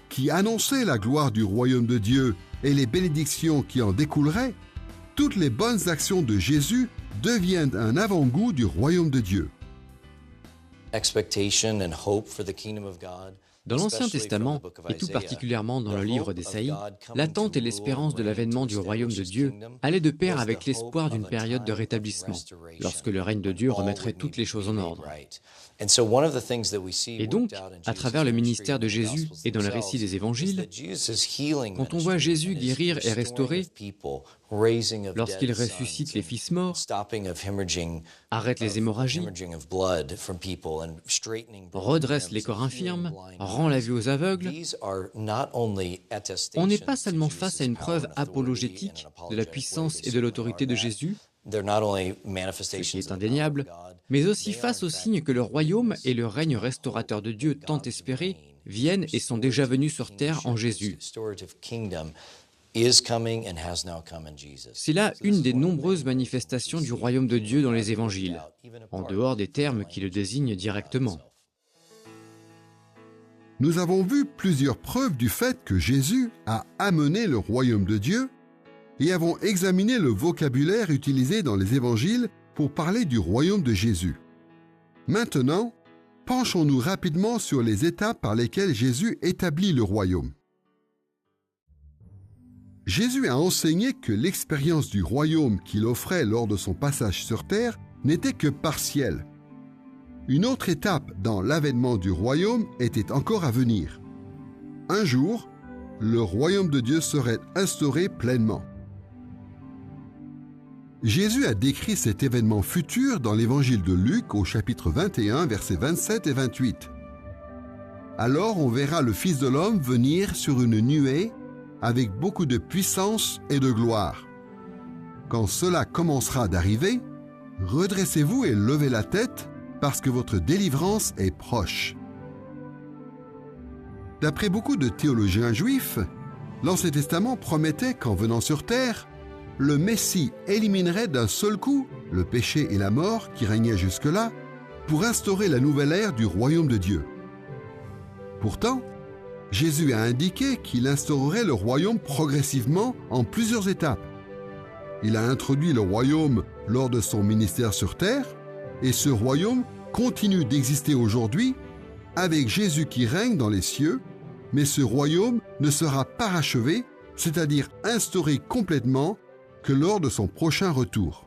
qui annonçaient la gloire du royaume de Dieu et les bénédictions qui en découleraient, toutes les bonnes actions de Jésus deviennent un avant-goût du royaume de Dieu. Dans l'Ancien Testament, et tout particulièrement dans le livre d'Ésaïe, l'attente et l'espérance de l'avènement du royaume de Dieu allaient de pair avec l'espoir d'une période de rétablissement, lorsque le règne de Dieu remettrait toutes les choses en ordre. Et donc, à travers le ministère de Jésus et dans le récit des évangiles, quand on voit Jésus guérir et restaurer, lorsqu'il ressuscite les fils morts, arrête les hémorragies, redresse les corps infirmes, rend la vue aux aveugles, on n'est pas seulement face à une preuve apologétique de la puissance et de l'autorité de Jésus, ce qui est indéniable, mais aussi face au signe que le royaume et le règne restaurateur de Dieu tant espérés viennent et sont déjà venus sur terre en Jésus. C'est là une des nombreuses manifestations du royaume de Dieu dans les évangiles, en dehors des termes qui le désignent directement. Nous avons vu plusieurs preuves du fait que Jésus a amené le royaume de Dieu et avons examiné le vocabulaire utilisé dans les évangiles pour parler du royaume de Jésus. Maintenant, penchons-nous rapidement sur les étapes par lesquelles Jésus établit le royaume. Jésus a enseigné que l'expérience du royaume qu'il offrait lors de son passage sur terre n'était que partielle. Une autre étape dans l'avènement du royaume était encore à venir. Un jour, le royaume de Dieu serait instauré pleinement. Jésus a décrit cet événement futur dans l'évangile de Luc au chapitre 21, versets 27 et 28. « Alors on verra le Fils de l'homme venir sur une nuée avec beaucoup de puissance et de gloire. Quand cela commencera d'arriver, redressez-vous et levez la tête, parce que votre délivrance est proche. » D'après beaucoup de théologiens juifs, l'Ancien Testament promettait qu'en venant sur terre, le Messie éliminerait d'un seul coup le péché et la mort qui régnaient jusque-là pour instaurer la nouvelle ère du royaume de Dieu. Pourtant, Jésus a indiqué qu'il instaurerait le royaume progressivement en plusieurs étapes. Il a introduit le royaume lors de son ministère sur terre, et ce royaume continue d'exister aujourd'hui avec Jésus qui règne dans les cieux, mais ce royaume ne sera parachevé, c'est-à-dire instauré complètement, que lors de son prochain retour.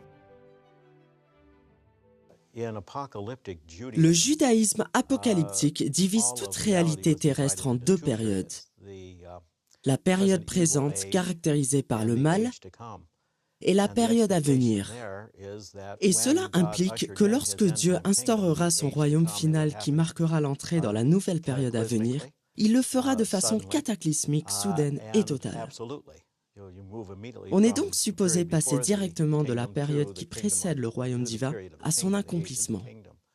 Le judaïsme apocalyptique divise toute réalité terrestre en deux périodes. La période présente caractérisée par le mal et la période à venir. Et cela implique que lorsque Dieu instaurera son royaume final qui marquera l'entrée dans la nouvelle période à venir, il le fera de façon cataclysmique, soudaine et totale. On est donc supposé passer directement de la période qui précède le royaume divin à son accomplissement.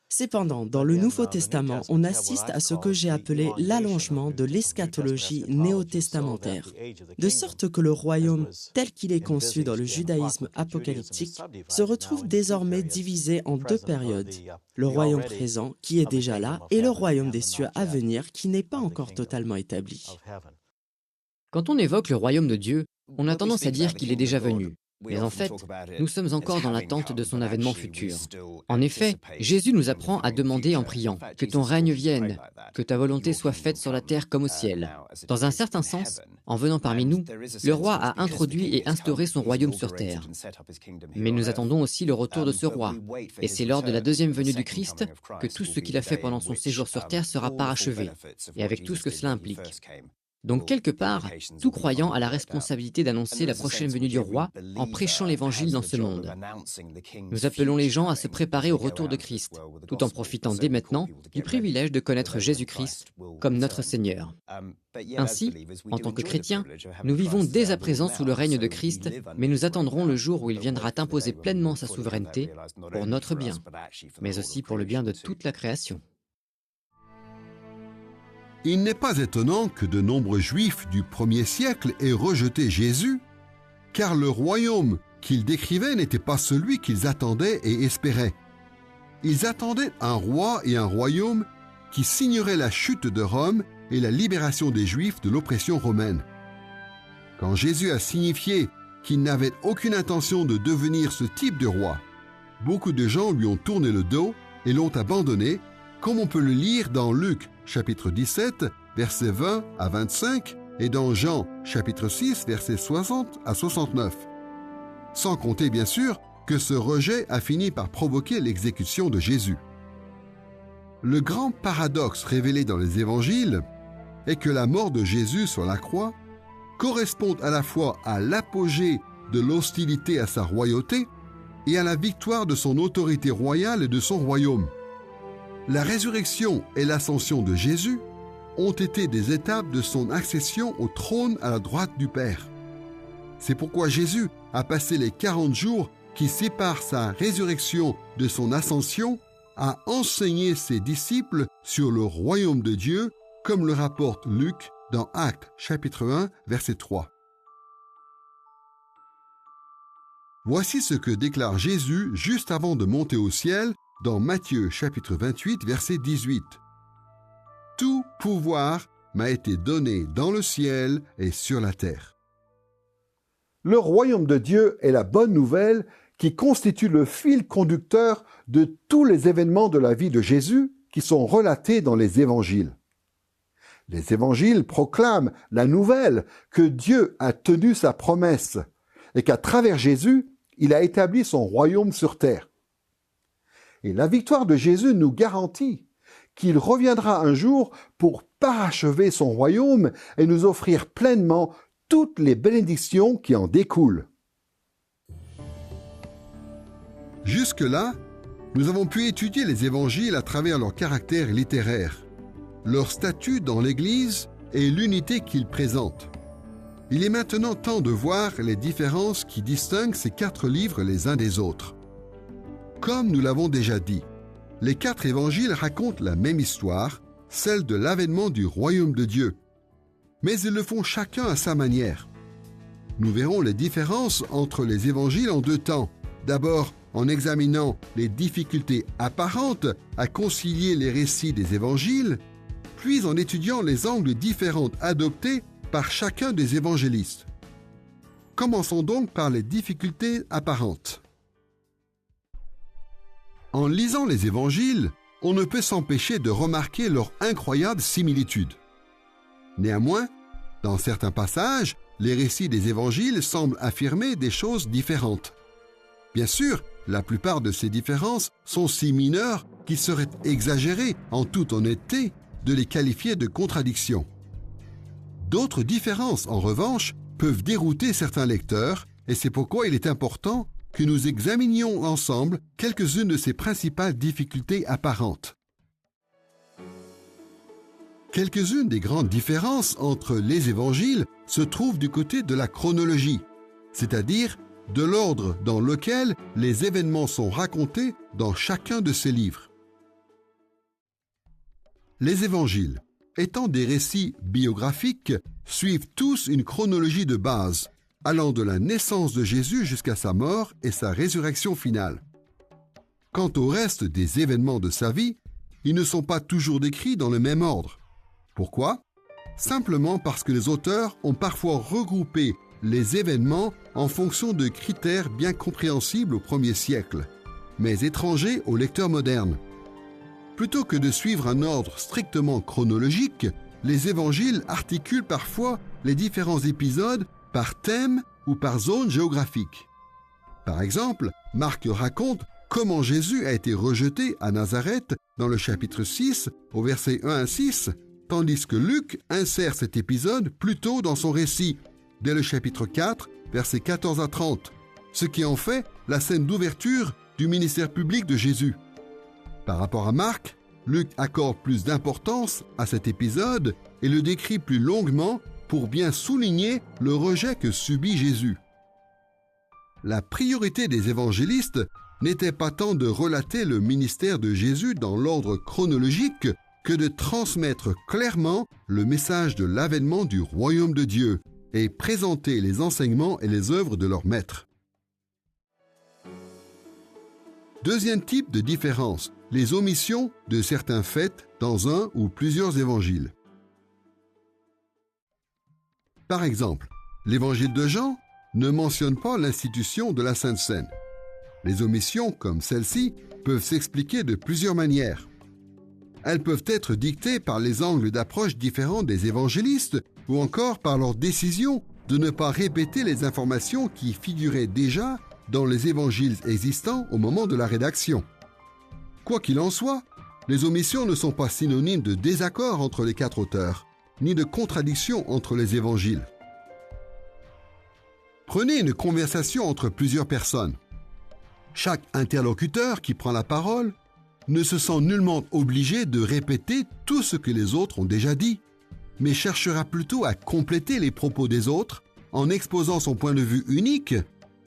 Cependant, dans le Nouveau Testament, on assiste à ce que j'ai appelé l'allongement de l'eschatologie néo-testamentaire, de sorte que le royaume, tel qu'il est conçu dans le judaïsme apocalyptique, se retrouve désormais divisé en deux périodes, le royaume présent, qui est déjà là, et le royaume des cieux à venir, qui n'est pas encore totalement établi. Quand on évoque le royaume de Dieu, on a tendance à dire qu'il est déjà venu. Mais en fait, nous sommes encore dans l'attente de son avènement futur. En effet, Jésus nous apprend à demander en priant « Que ton règne vienne, que ta volonté soit faite sur la terre comme au ciel ». Dans un certain sens, en venant parmi nous, le roi a introduit et instauré son royaume sur terre. Mais nous attendons aussi le retour de ce roi. Et c'est lors de la deuxième venue du Christ que tout ce qu'il a fait pendant son séjour sur terre sera parachevé, et avec tout ce que cela implique. Donc, quelque part, tout croyant a la responsabilité d'annoncer la prochaine venue du roi en prêchant l'évangile dans ce monde. Nous appelons les gens à se préparer au retour de Christ, tout en profitant dès maintenant du privilège de connaître Jésus-Christ comme notre Seigneur. Ainsi, en tant que chrétiens, nous vivons dès à présent sous le règne de Christ, mais nous attendrons le jour où il viendra imposer pleinement sa souveraineté pour notre bien, mais aussi pour le bien de toute la création. Il n'est pas étonnant que de nombreux Juifs du 1er siècle aient rejeté Jésus, car le royaume qu'ils décrivaient n'était pas celui qu'ils attendaient et espéraient. Ils attendaient un roi et un royaume qui signerait la chute de Rome et la libération des Juifs de l'oppression romaine. Quand Jésus a signifié qu'il n'avait aucune intention de devenir ce type de roi, beaucoup de gens lui ont tourné le dos et l'ont abandonné, comme on peut le lire dans Luc, chapitre 17, versets 20 à 25, et dans Jean, chapitre 6, versets 60 à 69. Sans compter, bien sûr, que ce rejet a fini par provoquer l'exécution de Jésus. Le grand paradoxe révélé dans les évangiles est que la mort de Jésus sur la croix correspond à la fois à l'apogée de l'hostilité à sa royauté et à la victoire de son autorité royale et de son royaume. La résurrection et l'ascension de Jésus ont été des étapes de son accession au trône à la droite du Père. C'est pourquoi Jésus a passé les 40 jours qui sépare sa résurrection de son ascension, a enseigné ses disciples sur le royaume de Dieu, comme le rapporte Luc dans Actes chapitre 1, verset 3. Voici ce que déclare Jésus juste avant de monter au ciel dans Matthieu chapitre 28, verset 18. « Tout pouvoir m'a été donné dans le ciel et sur la terre. » Le royaume de Dieu est la bonne nouvelle qui constitue le fil conducteur de tous les événements de la vie de Jésus qui sont relatés dans les évangiles. Les évangiles proclament la nouvelle que Dieu a tenu sa promesse et qu'à travers Jésus, il a établi son royaume sur terre. Et la victoire de Jésus nous garantit qu'il reviendra un jour pour parachever son royaume et nous offrir pleinement toutes les bénédictions qui en découlent. Jusque-là, nous avons pu étudier les évangiles à travers leur caractère littéraire, leur statut dans l'Église et l'unité qu'ils présentent. Il est maintenant temps de voir les différences qui distinguent ces 4 livres les uns des autres. Comme nous l'avons déjà dit, les 4 évangiles racontent la même histoire, celle de l'avènement du royaume de Dieu. Mais ils le font chacun à sa manière. Nous verrons les différences entre les évangiles en 2 temps. D'abord, en examinant les difficultés apparentes à concilier les récits des évangiles, puis en étudiant les angles différents adoptés par chacun des évangélistes. Commençons donc par les difficultés apparentes. En lisant les évangiles, on ne peut s'empêcher de remarquer leur incroyable similitude. Néanmoins, dans certains passages, les récits des évangiles semblent affirmer des choses différentes. Bien sûr, la plupart de ces différences sont si mineures qu'il serait exagéré, en toute honnêteté, de les qualifier de contradictions. D'autres différences, en revanche, peuvent dérouter certains lecteurs, et c'est pourquoi il est important que nous examinions ensemble quelques-unes de ces principales difficultés apparentes. Quelques-unes des grandes différences entre les évangiles se trouvent du côté de la chronologie, c'est-à-dire de l'ordre dans lequel les événements sont racontés dans chacun de ces livres. Les évangiles, étant des récits biographiques, suivent tous une chronologie de base, allant de la naissance de Jésus jusqu'à sa mort et sa résurrection finale. Quant au reste des événements de sa vie, ils ne sont pas toujours décrits dans le même ordre. Pourquoi ? Simplement parce que les auteurs ont parfois regroupé les événements en fonction de critères bien compréhensibles au 1er siècle, mais étrangers aux lecteurs modernes. Plutôt que de suivre un ordre strictement chronologique, les évangiles articulent parfois les différents épisodes par thème ou par zone géographique. Par exemple, Marc raconte comment Jésus a été rejeté à Nazareth dans le chapitre 6 au verset 1 à 6, tandis que Luc insère cet épisode plus tôt dans son récit, dès le chapitre 4, versets 14 à 30, ce qui en fait la scène d'ouverture du ministère public de Jésus. Par rapport à Marc, Luc accorde plus d'importance à cet épisode et le décrit plus longuement pour bien souligner le rejet que subit Jésus. La priorité des évangélistes n'était pas tant de relater le ministère de Jésus dans l'ordre chronologique que de transmettre clairement le message de l'avènement du royaume de Dieu et présenter les enseignements et les œuvres de leur maître. Deuxième type de différence, les omissions de certains faits dans un ou plusieurs évangiles. Par exemple, l'évangile de Jean ne mentionne pas l'institution de la Sainte Seine. Les omissions, comme celle-ci, peuvent s'expliquer de plusieurs manières. Elles peuvent être dictées par les angles d'approche différents des évangélistes ou encore par leur décision de ne pas répéter les informations qui figuraient déjà dans les évangiles existants au moment de la rédaction. Quoi qu'il en soit, les omissions ne sont pas synonymes de désaccord entre les 4 auteurs, ni de contradiction entre les évangiles. Prenez une conversation entre plusieurs personnes. Chaque interlocuteur qui prend la parole ne se sent nullement obligé de répéter tout ce que les autres ont déjà dit, mais cherchera plutôt à compléter les propos des autres en exposant son point de vue unique,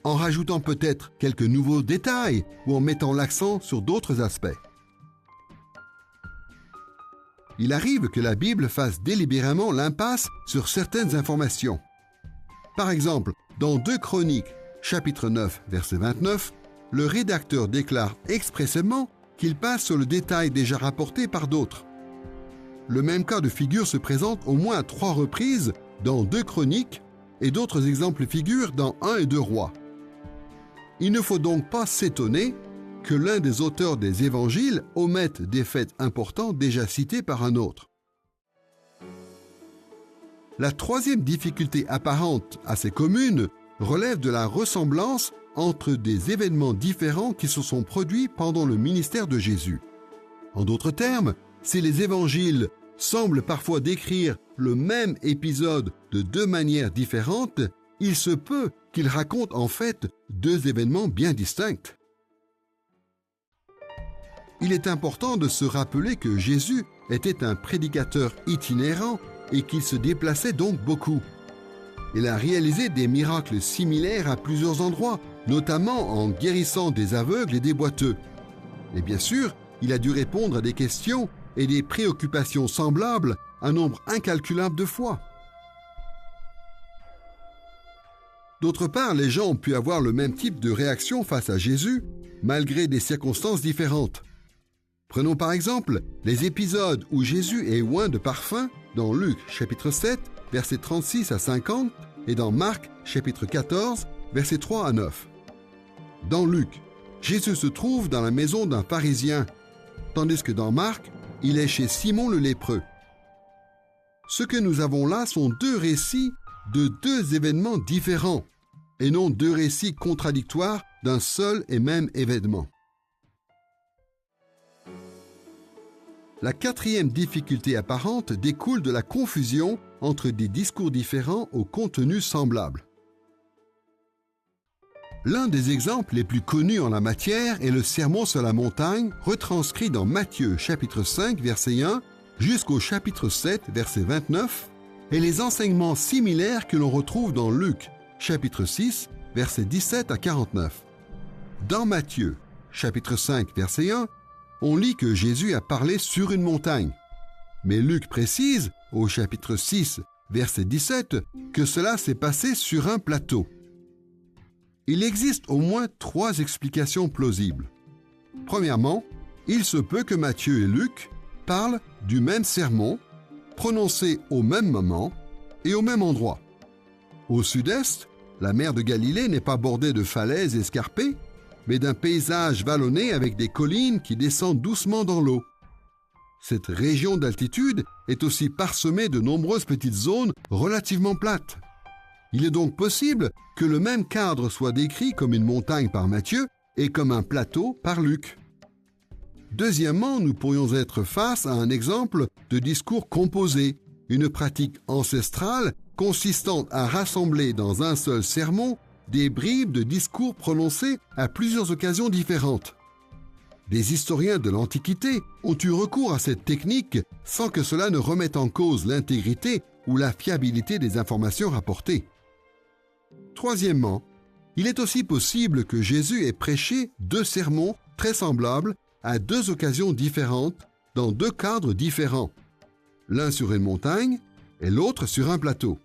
en rajoutant peut-être quelques nouveaux détails ou en mettant l'accent sur d'autres aspects. Il arrive que la Bible fasse délibérément l'impasse sur certaines informations. Par exemple, dans 2 Chroniques, chapitre 9, verset 29, le rédacteur déclare expressément qu'il passe sur le détail déjà rapporté par d'autres. Le même cas de figure se présente au moins à 3 reprises dans 2 Chroniques et d'autres exemples figurent dans 1 et 2 Rois. Il ne faut donc pas s'étonner que l'un des auteurs des évangiles omette des faits importants déjà cités par un autre. La troisième difficulté apparente assez commune relève de la ressemblance entre des événements différents qui se sont produits pendant le ministère de Jésus. En d'autres termes, si les évangiles semblent parfois décrire le même épisode de 2 manières différentes, il se peut qu'ils racontent en fait 2 événements bien distincts. Il est important de se rappeler que Jésus était un prédicateur itinérant et qu'il se déplaçait donc beaucoup. Il a réalisé des miracles similaires à plusieurs endroits, notamment en guérissant des aveugles et des boiteux. Et bien sûr, il a dû répondre à des questions et des préoccupations semblables un nombre incalculable de fois. D'autre part, les gens ont pu avoir le même type de réaction face à Jésus, malgré des circonstances différentes. Prenons par exemple les épisodes où Jésus est oint de parfum dans Luc chapitre 7, versets 36 à 50 et dans Marc chapitre 14, versets 3 à 9. Dans Luc, Jésus se trouve dans la maison d'un pharisien, tandis que dans Marc, il est chez Simon le lépreux. Ce que nous avons là sont 2 récits de 2 événements différents, et non 2 récits contradictoires d'un seul et même événement. La 4e difficulté apparente découle de la confusion entre des discours différents au contenu semblable. L'un des exemples les plus connus en la matière est le Sermon sur la montagne, retranscrit dans Matthieu chapitre 5, verset 1, jusqu'au chapitre 7, verset 29, et les enseignements similaires que l'on retrouve dans Luc chapitre 6, versets 17 à 49. Dans Matthieu chapitre 5, verset 1, on lit que Jésus a parlé sur une montagne. Mais Luc précise, au chapitre 6, verset 17, que cela s'est passé sur un plateau. Il existe au moins 3 explications plausibles. Premièrement, il se peut que Matthieu et Luc parlent du même sermon, prononcé au même moment et au même endroit. Au sud-est, la mer de Galilée n'est pas bordée de falaises escarpées, mais d'un paysage vallonné avec des collines qui descendent doucement dans l'eau. Cette région d'altitude est aussi parsemée de nombreuses petites zones relativement plates. Il est donc possible que le même cadre soit décrit comme une montagne par Matthieu et comme un plateau par Luc. Deuxièmement, nous pourrions être face à un exemple de discours composé, une pratique ancestrale consistant à rassembler dans un seul sermon des bribes de discours prononcés à plusieurs occasions différentes. Des historiens de l'Antiquité ont eu recours à cette technique sans que cela ne remette en cause l'intégrité ou la fiabilité des informations rapportées. Troisièmement, il est aussi possible que Jésus ait prêché 2 sermons très semblables à 2 occasions différentes dans 2 cadres différents, l'un sur une montagne et l'autre sur un plateau.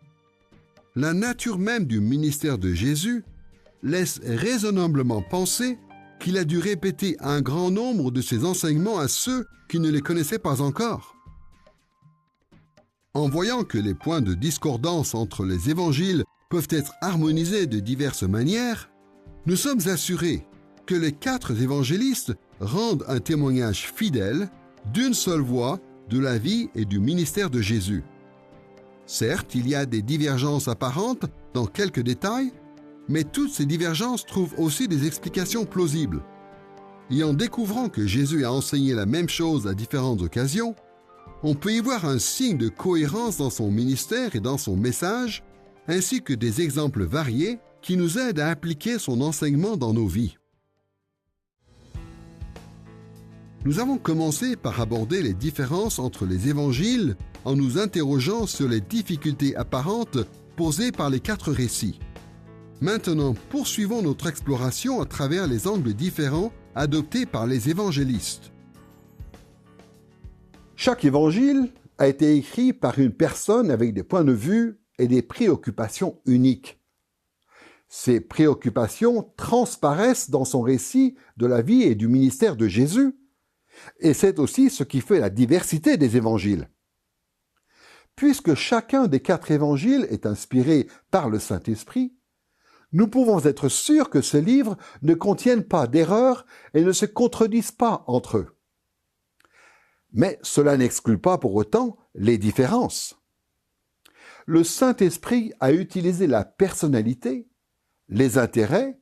La nature même du ministère de Jésus laisse raisonnablement penser qu'il a dû répéter un grand nombre de ses enseignements à ceux qui ne les connaissaient pas encore. En voyant que les points de discordance entre les évangiles peuvent être harmonisés de diverses manières, nous sommes assurés que les 4 évangélistes rendent un témoignage fidèle d'une seule voix de la vie et du ministère de Jésus. Certes, il y a des divergences apparentes dans quelques détails, mais toutes ces divergences trouvent aussi des explications plausibles. Et en découvrant que Jésus a enseigné la même chose à différentes occasions, on peut y voir un signe de cohérence dans son ministère et dans son message, ainsi que des exemples variés qui nous aident à appliquer son enseignement dans nos vies. Nous avons commencé par aborder les différences entre les évangiles en nous interrogeant sur les difficultés apparentes posées par les 4 récits. Maintenant, poursuivons notre exploration à travers les angles différents adoptés par les évangélistes. Chaque évangile a été écrit par une personne avec des points de vue et des préoccupations uniques. Ces préoccupations transparaissent dans son récit de la vie et du ministère de Jésus, et c'est aussi ce qui fait la diversité des évangiles. Puisque chacun des 4 évangiles est inspiré par le Saint-Esprit, nous pouvons être sûrs que ces livres ne contiennent pas d'erreurs et ne se contredisent pas entre eux. Mais cela n'exclut pas pour autant les différences. Le Saint-Esprit a utilisé la personnalité, les intérêts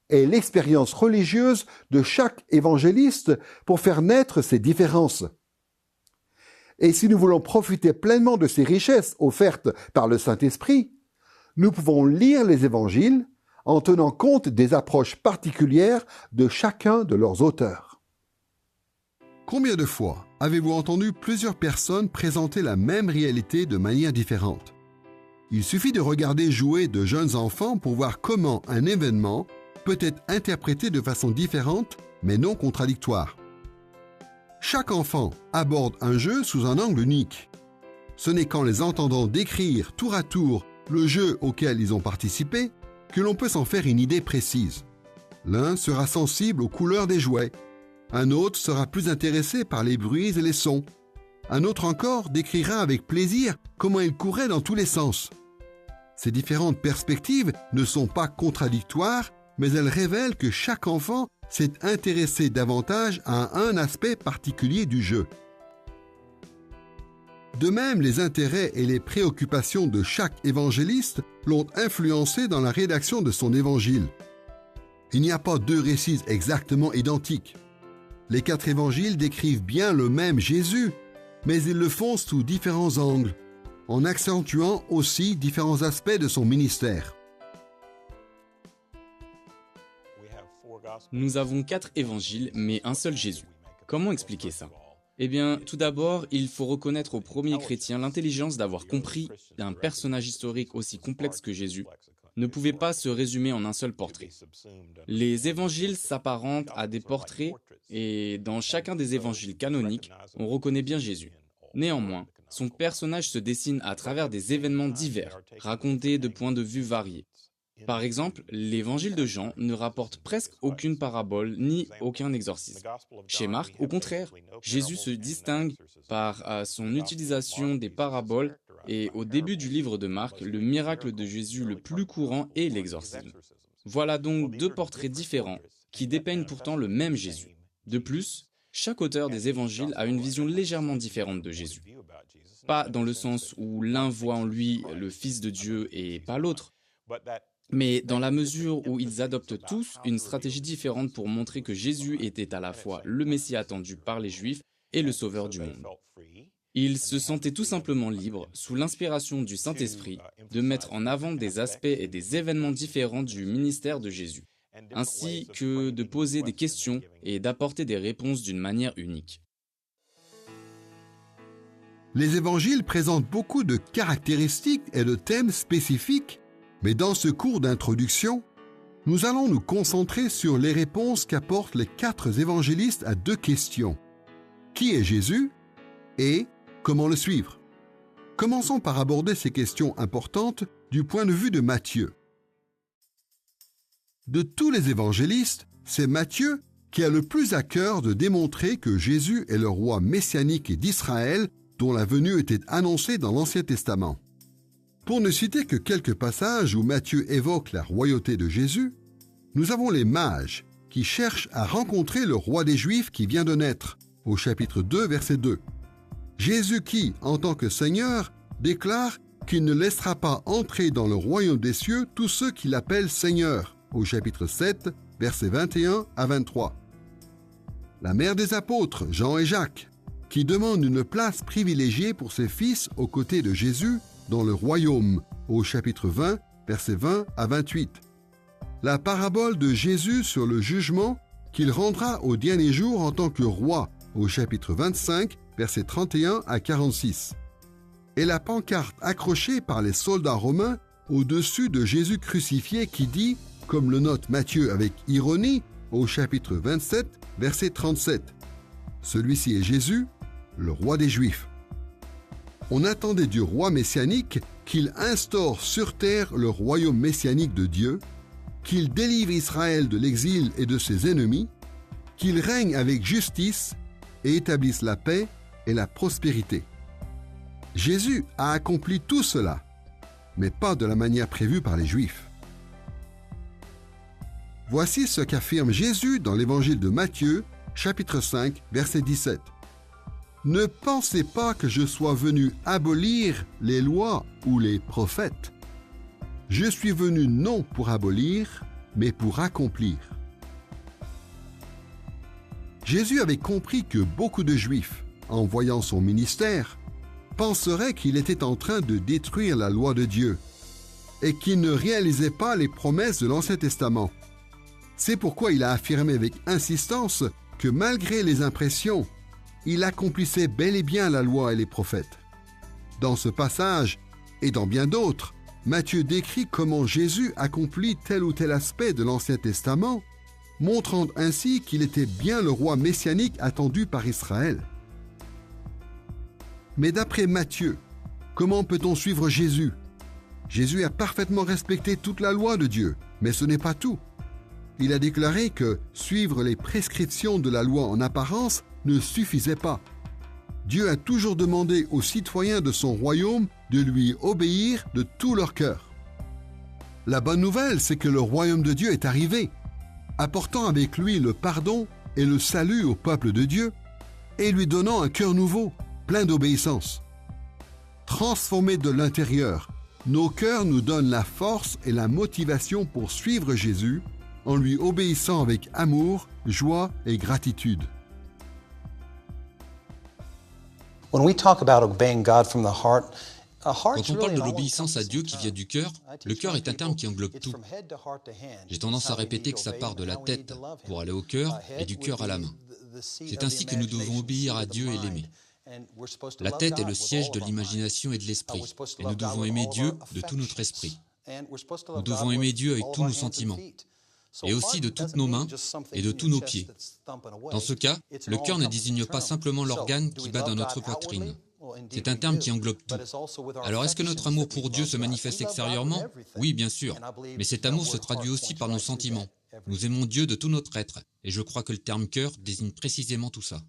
et l'expérience religieuse de chaque évangéliste pour faire naître ces différences. Et si nous voulons profiter pleinement de ces richesses offertes par le Saint-Esprit, nous pouvons lire les évangiles en tenant compte des approches particulières de chacun de leurs auteurs. Combien de fois avez-vous entendu plusieurs personnes présenter la même réalité de manière différente? Il suffit de regarder jouer de jeunes enfants pour voir comment un événement peut être interprété de façon différente, mais non contradictoire. Chaque enfant aborde un jeu sous un angle unique. Ce n'est qu'en les entendant décrire tour à tour le jeu auquel ils ont participé que l'on peut s'en faire une idée précise. L'un sera sensible aux couleurs des jouets, un autre sera plus intéressé par les bruits et les sons, un autre encore décrira avec plaisir comment il courait dans tous les sens. Ces différentes perspectives ne sont pas contradictoires, mais elles révèlent que chaque enfant s'est intéressé davantage à un aspect particulier du jeu. De même, les intérêts et les préoccupations de chaque évangéliste l'ont influencé dans la rédaction de son évangile. Il n'y a pas 2 récits exactement identiques. Les 4 évangiles décrivent bien le même Jésus, mais ils le font sous différents angles, en accentuant aussi différents aspects de son ministère. Nous avons 4 évangiles, mais un seul Jésus. Comment expliquer ça? Eh bien, tout d'abord, il faut reconnaître aux premiers chrétiens l'intelligence d'avoir compris qu'un personnage historique aussi complexe que Jésus ne pouvait pas se résumer en un seul portrait. Les évangiles s'apparentent à des portraits et dans chacun des évangiles canoniques, on reconnaît bien Jésus. Néanmoins, son personnage se dessine à travers des événements divers, racontés de points de vue variés. Par exemple, l'évangile de Jean ne rapporte presque aucune parabole ni aucun exorcisme. Chez Marc, au contraire, Jésus se distingue par son utilisation des paraboles et au début du livre de Marc, le miracle de Jésus le plus courant est l'exorcisme. Voilà donc 2 portraits différents qui dépeignent pourtant le même Jésus. De plus, chaque auteur des évangiles a une vision légèrement différente de Jésus. Pas dans le sens où l'un voit en lui le Fils de Dieu et pas l'autre, mais dans la mesure où ils adoptent tous une stratégie différente pour montrer que Jésus était à la fois le Messie attendu par les Juifs et le Sauveur du monde. Ils se sentaient tout simplement libres, sous l'inspiration du Saint-Esprit, de mettre en avant des aspects et des événements différents du ministère de Jésus, ainsi que de poser des questions et d'apporter des réponses d'une manière unique. Les évangiles présentent beaucoup de caractéristiques et de thèmes spécifiques, mais dans ce cours d'introduction, nous allons nous concentrer sur les réponses qu'apportent les 4 évangélistes à 2 questions. Qui est Jésus et comment le suivre? Commençons par aborder ces questions importantes du point de vue de Matthieu. De tous les évangélistes, c'est Matthieu qui a le plus à cœur de démontrer que Jésus est le roi messianique d'Israël dont la venue était annoncée dans l'Ancien Testament. Pour ne citer que quelques passages où Matthieu évoque la royauté de Jésus, nous avons les mages qui cherchent à rencontrer le roi des Juifs qui vient de naître, au chapitre 2, verset 2. Jésus qui, en tant que Seigneur, déclare qu'il ne laissera pas entrer dans le royaume des cieux tous ceux qui l'appellent Seigneur, au chapitre 7, versets 21 à 23. La mère des apôtres, Jean et Jacques, qui demandent une place privilégiée pour ses fils aux côtés de Jésus dans le royaume, au chapitre 20, versets 20 à 28. La parabole de Jésus sur le jugement qu'il rendra au dernier jour en tant que roi, au chapitre 25, versets 31 à 46. Et la pancarte accrochée par les soldats romains au-dessus de Jésus crucifié qui dit, comme le note Matthieu avec ironie, au chapitre 27, verset 37, « Celui-ci est Jésus, le roi des Juifs. » On attendait du roi messianique qu'il instaure sur terre le royaume messianique de Dieu, qu'il délivre Israël de l'exil et de ses ennemis, qu'il règne avec justice et établisse la paix et la prospérité. Jésus a accompli tout cela, mais pas de la manière prévue par les Juifs. Voici ce qu'affirme Jésus dans l'évangile de Matthieu, chapitre 5, verset 17. « Ne pensez pas que je sois venu abolir les lois ou les prophètes. Je suis venu non pour abolir, mais pour accomplir. » Jésus avait compris que beaucoup de Juifs, en voyant son ministère, penseraient qu'il était en train de détruire la loi de Dieu et qu'il ne réalisait pas les promesses de l'Ancien Testament. C'est pourquoi il a affirmé avec insistance que malgré les impressions, il accomplissait bel et bien la loi et les prophètes. Dans ce passage, et dans bien d'autres, Matthieu décrit comment Jésus accomplit tel ou tel aspect de l'Ancien Testament, montrant ainsi qu'il était bien le roi messianique attendu par Israël. Mais d'après Matthieu, comment peut-on suivre Jésus? Jésus a parfaitement respecté toute la loi de Dieu, mais ce n'est pas tout. Il a déclaré que suivre les prescriptions de la loi en apparence ne suffisait pas. Dieu a toujours demandé aux citoyens de son royaume de lui obéir de tout leur cœur. La bonne nouvelle, c'est que le royaume de Dieu est arrivé, apportant avec lui le pardon et le salut au peuple de Dieu, et lui donnant un cœur nouveau, plein d'obéissance. Transformés de l'intérieur, nos cœurs nous donnent la force et la motivation pour suivre Jésus en lui obéissant avec amour, joie et gratitude. Quand on parle de l'obéissance à Dieu qui vient du cœur, le cœur est un terme qui englobe tout. J'ai tendance à répéter que ça part de la tête pour aller au cœur et du cœur à la main. C'est ainsi que nous devons obéir à Dieu et l'aimer. La tête est le siège de l'imagination et de l'esprit, et nous devons aimer Dieu de tout notre esprit. Nous devons aimer Dieu avec tous nos sentiments, et aussi de toutes nos mains et de tous nos pieds. Dans ce cas, le cœur ne désigne pas simplement l'organe qui bat dans notre poitrine. C'est un terme qui englobe tout. Alors est-ce que notre amour pour Dieu se manifeste extérieurement? Oui, bien sûr. Mais cet amour se traduit aussi par nos sentiments. Nous aimons Dieu de tout notre être, et je crois que le terme cœur désigne précisément tout ça.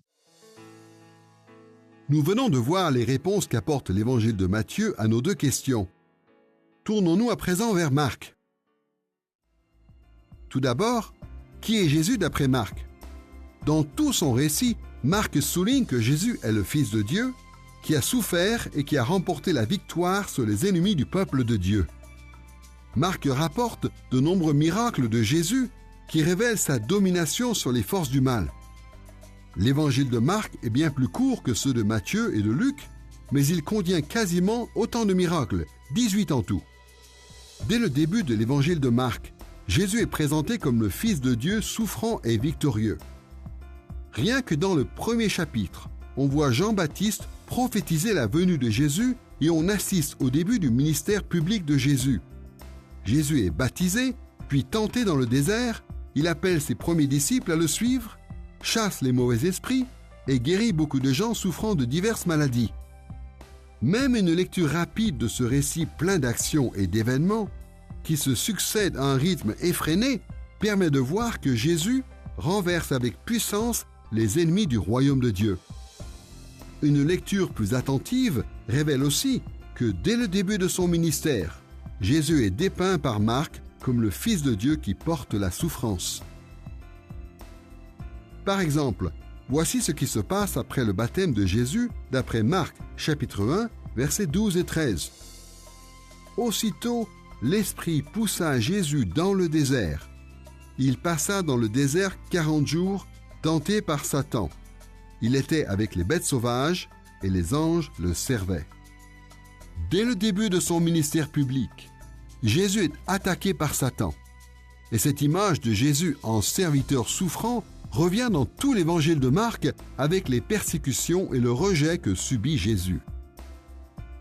Nous venons de voir les réponses qu'apporte l'évangile de Matthieu à nos deux questions. Tournons-nous à présent vers Marc. Tout d'abord, qui est Jésus d'après Marc? Dans tout son récit, Marc souligne que Jésus est le Fils de Dieu, qui a souffert et qui a remporté la victoire sur les ennemis du peuple de Dieu. Marc rapporte de nombreux miracles de Jésus qui révèlent sa domination sur les forces du mal. L'évangile de Marc est bien plus court que ceux de Matthieu et de Luc, mais il contient quasiment autant de miracles, 18 en tout. Dès le début de l'évangile de Marc, Jésus est présenté comme le Fils de Dieu souffrant et victorieux. Rien que dans le premier chapitre, on voit Jean-Baptiste prophétiser la venue de Jésus et on assiste au début du ministère public de Jésus. Jésus est baptisé, puis tenté dans le désert, il appelle ses premiers disciples à le suivre, chasse les mauvais esprits et guérit beaucoup de gens souffrant de diverses maladies. Même une lecture rapide de ce récit plein d'actions et d'événements, qui se succèdent à un rythme effréné, permet de voir que Jésus renverse avec puissance les ennemis du royaume de Dieu. Une lecture plus attentive révèle aussi que dès le début de son ministère, Jésus est dépeint par Marc comme le Fils de Dieu qui porte la souffrance. Par exemple, voici ce qui se passe après le baptême de Jésus d'après Marc, chapitre 1, versets 12 et 13. Aussitôt, l'Esprit poussa Jésus dans le désert. Il passa dans le désert 40 jours, tenté par Satan. Il était avec les bêtes sauvages et les anges le servaient. Dès le début de son ministère public, Jésus est attaqué par Satan. Et cette image de Jésus en serviteur souffrant revient dans tout l'évangile de Marc avec les persécutions et le rejet que subit Jésus.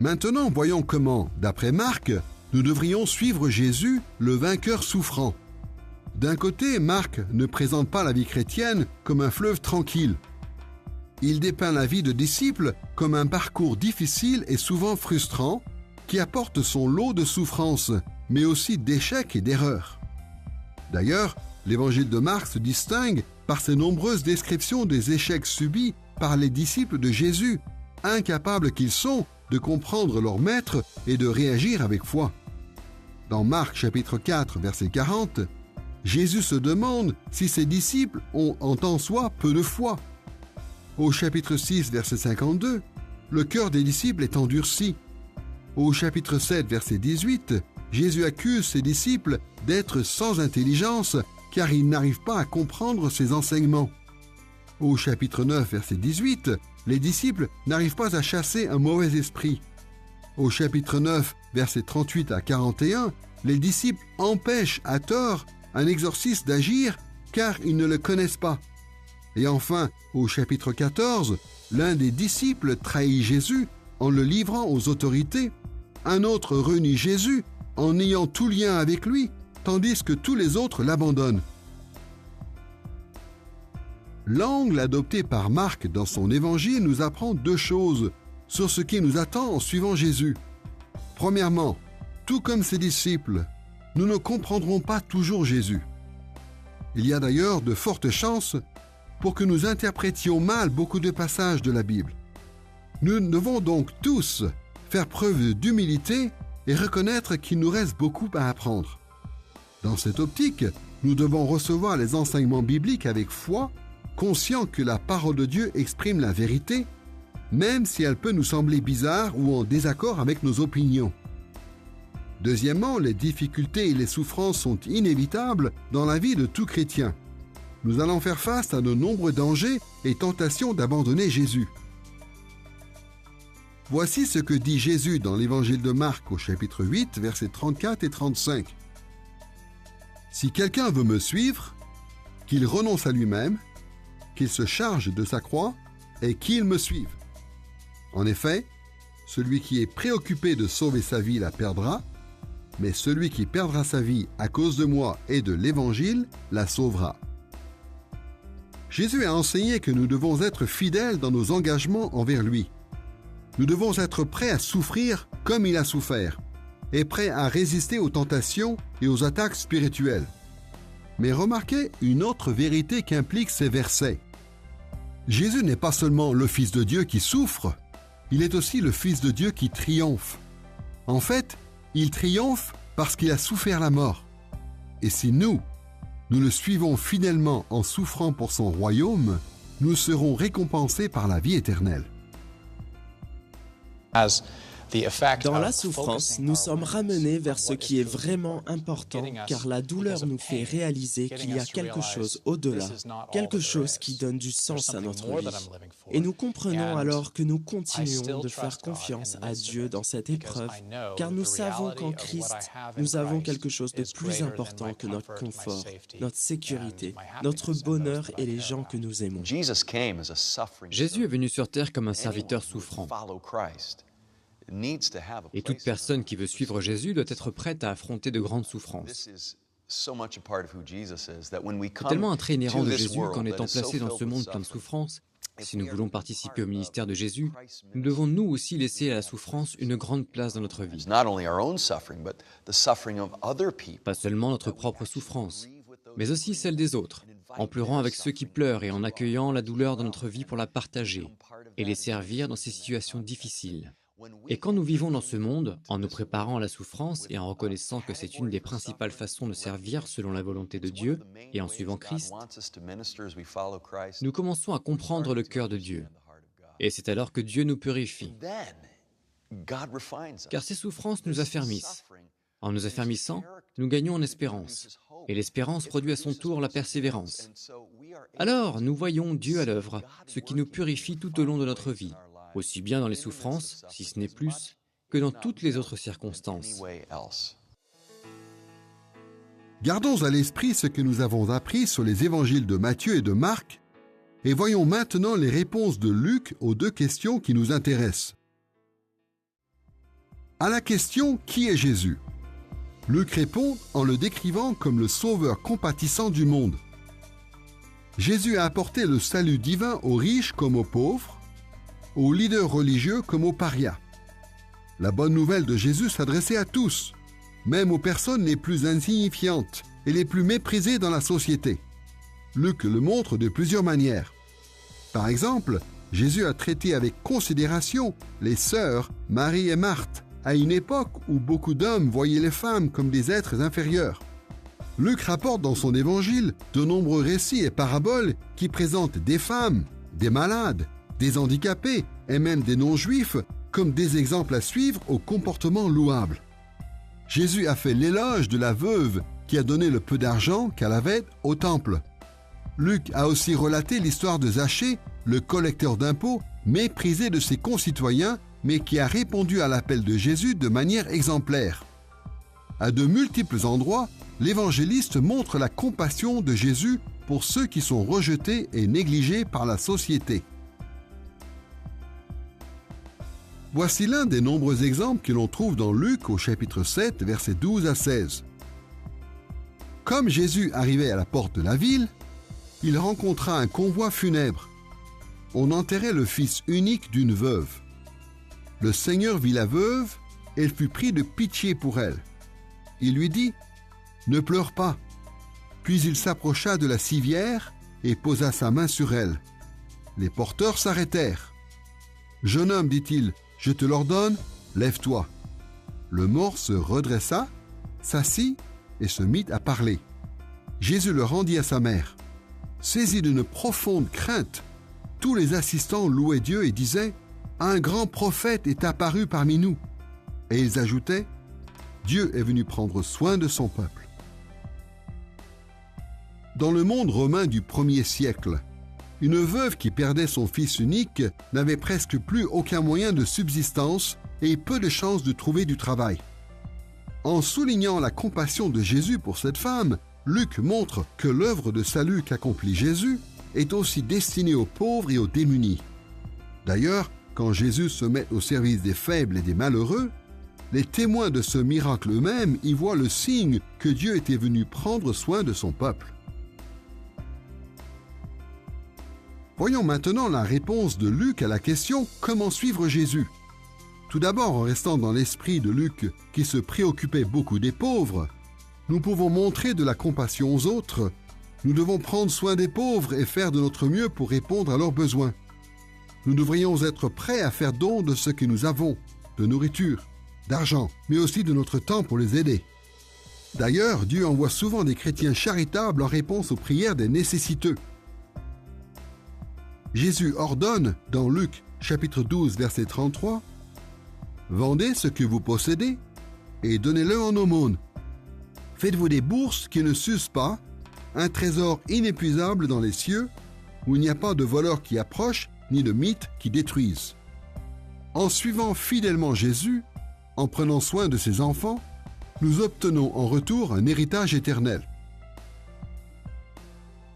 Maintenant, voyons comment, d'après Marc, nous devrions suivre Jésus, le vainqueur souffrant. D'un côté, Marc ne présente pas la vie chrétienne comme un fleuve tranquille. Il dépeint la vie de disciples comme un parcours difficile et souvent frustrant qui apporte son lot de souffrances, mais aussi d'échecs et d'erreurs. D'ailleurs, l'évangile de Marc se distingue par ses nombreuses descriptions des échecs subis par les disciples de Jésus, incapables qu'ils sont de comprendre leur maître et de réagir avec foi. Dans Marc chapitre 4, verset 40, Jésus se demande si ses disciples ont en tant soit peu de foi. Au chapitre 6, verset 52, le cœur des disciples est endurci. Au chapitre 7, verset 18, Jésus accuse ses disciples d'être sans intelligence car ils n'arrivent pas à comprendre ses enseignements. Au chapitre 9, verset 18, les disciples n'arrivent pas à chasser un mauvais esprit. Au chapitre 9, versets 38 à 41, les disciples empêchent à tort un exorciste d'agir car ils ne le connaissent pas. Et enfin, au chapitre 14, l'un des disciples trahit Jésus en le livrant aux autorités, un autre renie Jésus en ayant tout lien avec lui, tandis que tous les autres l'abandonnent. L'angle adopté par Marc dans son évangile nous apprend deux choses sur ce qui nous attend en suivant Jésus. Premièrement, tout comme ses disciples, nous ne comprendrons pas toujours Jésus. Il y a d'ailleurs de fortes chances pour que nous interprétions mal beaucoup de passages de la Bible. Nous devons donc tous faire preuve d'humilité et reconnaître qu'il nous reste beaucoup à apprendre. Dans cette optique, nous devons recevoir les enseignements bibliques avec foi, conscients que la parole de Dieu exprime la vérité, même si elle peut nous sembler bizarre ou en désaccord avec nos opinions. Deuxièmement, les difficultés et les souffrances sont inévitables dans la vie de tout chrétien. Nous allons faire face à de nombreux dangers et tentations d'abandonner Jésus. Voici ce que dit Jésus dans l'évangile de Marc au chapitre 8, versets 34 et 35. « Si quelqu'un veut me suivre, qu'il renonce à lui-même, qu'il se charge de sa croix et qu'il me suive. En effet, celui qui est préoccupé de sauver sa vie la perdra, mais celui qui perdra sa vie à cause de moi et de l'Évangile la sauvera. » Jésus a enseigné que nous devons être fidèles dans nos engagements envers lui. Nous devons être prêts à souffrir comme il a souffert, et prêts à résister aux tentations et aux attaques spirituelles. Mais remarquez une autre vérité qu'impliquent ces versets. Jésus n'est pas seulement le Fils de Dieu qui souffre, il est aussi le Fils de Dieu qui triomphe. En fait, il triomphe parce qu'il a souffert la mort. Et si nous le suivons fidèlement en souffrant pour son royaume, nous serons récompensés par la vie éternelle. Dans la souffrance, nous sommes ramenés vers ce qui est vraiment important, car la douleur nous fait réaliser qu'il y a quelque chose au-delà, quelque chose qui donne du sens à notre vie. Et nous comprenons alors que nous continuons de faire confiance à Dieu dans cette épreuve, car nous savons qu'en Christ, nous avons quelque chose de plus important que notre confort, notre sécurité, notre bonheur et les gens que nous aimons. Jésus est venu sur terre comme un serviteur souffrant. Et toute personne qui veut suivre Jésus doit être prête à affronter de grandes souffrances. C'est tellement un trait inhérent de Jésus qu'en étant placé dans ce monde plein de souffrances, si nous voulons participer au ministère de Jésus, nous devons nous aussi laisser à la souffrance une grande place dans notre vie. Pas seulement notre propre souffrance, mais aussi celle des autres, en pleurant avec ceux qui pleurent et en accueillant la douleur de notre vie pour la partager et les servir dans ces situations difficiles. Et quand nous vivons dans ce monde, en nous préparant à la souffrance et en reconnaissant que c'est une des principales façons de servir selon la volonté de Dieu et en suivant Christ, nous commençons à comprendre le cœur de Dieu. Et c'est alors que Dieu nous purifie. Car ces souffrances nous affermissent. En nous affermissant, nous gagnons en espérance. Et l'espérance produit à son tour la persévérance. Alors, nous voyons Dieu à l'œuvre, ce qui nous purifie tout au long de notre vie, aussi bien dans les souffrances, si ce n'est plus, que dans toutes les autres circonstances. Gardons à l'esprit ce que nous avons appris sur les évangiles de Matthieu et de Marc, et voyons maintenant les réponses de Luc aux deux questions qui nous intéressent. À la question « Qui est Jésus ?» Luc répond en le décrivant comme le sauveur compatissant du monde. Jésus a apporté le salut divin aux riches comme aux pauvres, aux leaders religieux comme aux parias. La bonne nouvelle de Jésus s'adressait à tous, même aux personnes les plus insignifiantes et les plus méprisées dans la société. Luc le montre de plusieurs manières. Par exemple, Jésus a traité avec considération les sœurs Marie et Marthe, à une époque où beaucoup d'hommes voyaient les femmes comme des êtres inférieurs. Luc rapporte dans son évangile de nombreux récits et paraboles qui présentent des femmes, des malades, des handicapés et même des non-juifs comme des exemples à suivre au comportement louable. Jésus a fait l'éloge de la veuve qui a donné le peu d'argent qu'elle avait au temple. Luc a aussi relaté l'histoire de Zachée, le collecteur d'impôts, méprisé de ses concitoyens, mais qui a répondu à l'appel de Jésus de manière exemplaire. À de multiples endroits, l'évangéliste montre la compassion de Jésus pour ceux qui sont rejetés et négligés par la société. Voici l'un des nombreux exemples que l'on trouve dans Luc au chapitre 7, versets 12 à 16. Comme Jésus arrivait à la porte de la ville, il rencontra un convoi funèbre. On enterrait le fils unique d'une veuve. Le Seigneur vit la veuve, et fut pris de pitié pour elle. Il lui dit « Ne pleure pas ». Puis il s'approcha de la civière et posa sa main sur elle. Les porteurs s'arrêtèrent. « Jeune homme, dit-il, je te l'ordonne, lève-toi. » Le mort se redressa, s'assit et se mit à parler. Jésus le rendit à sa mère. Saisi d'une profonde crainte, tous les assistants louaient Dieu et disaient « Un grand prophète est apparu parmi nous. » Et ils ajoutaient « Dieu est venu prendre soin de son peuple. » Dans le monde romain du 1er siècle, une veuve qui perdait son fils unique n'avait presque plus aucun moyen de subsistance et peu de chances de trouver du travail. En soulignant la compassion de Jésus pour cette femme, Luc montre que l'œuvre de salut qu'accomplit Jésus est aussi destinée aux pauvres et aux démunis. D'ailleurs, quand Jésus se met au service des faibles et des malheureux, les témoins de ce miracle eux-mêmes y voient le signe que Dieu était venu prendre soin de son peuple. Voyons maintenant la réponse de Luc à la question « Comment suivre Jésus ?» Tout d'abord, en restant dans l'esprit de Luc qui se préoccupait beaucoup des pauvres, nous pouvons montrer de la compassion aux autres. Nous devons prendre soin des pauvres et faire de notre mieux pour répondre à leurs besoins. Nous devrions être prêts à faire don de ce que nous avons, de nourriture, d'argent, mais aussi de notre temps pour les aider. D'ailleurs, Dieu envoie souvent des chrétiens charitables en réponse aux prières des nécessiteux. Jésus ordonne, dans Luc chapitre 12, verset 33, « Vendez ce que vous possédez et donnez-le en aumône. Faites-vous des bourses qui ne s'usent pas, un trésor inépuisable dans les cieux, où il n'y a pas de voleurs qui approchent, ni de mythes qui détruisent. » En suivant fidèlement Jésus, en prenant soin de ses enfants, nous obtenons en retour un héritage éternel.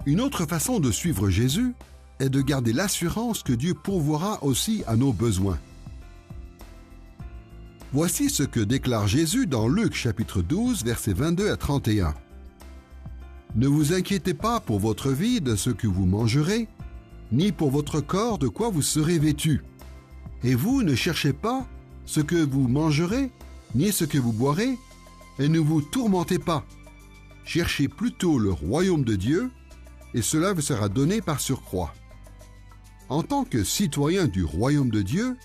Une autre façon de suivre Jésus est de garder l'assurance que Dieu pourvoira aussi à nos besoins. Voici ce que déclare Jésus dans Luc chapitre 12, versets 22 à 31. « Ne vous inquiétez pas pour votre vie de ce que vous mangerez, ni pour votre corps de quoi vous serez vêtus. Et vous ne cherchez pas ce que vous mangerez, ni ce que vous boirez, et ne vous tourmentez pas. Cherchez plutôt le royaume de Dieu, et cela vous sera donné par surcroît. » En tant que citoyens du royaume de Dieu,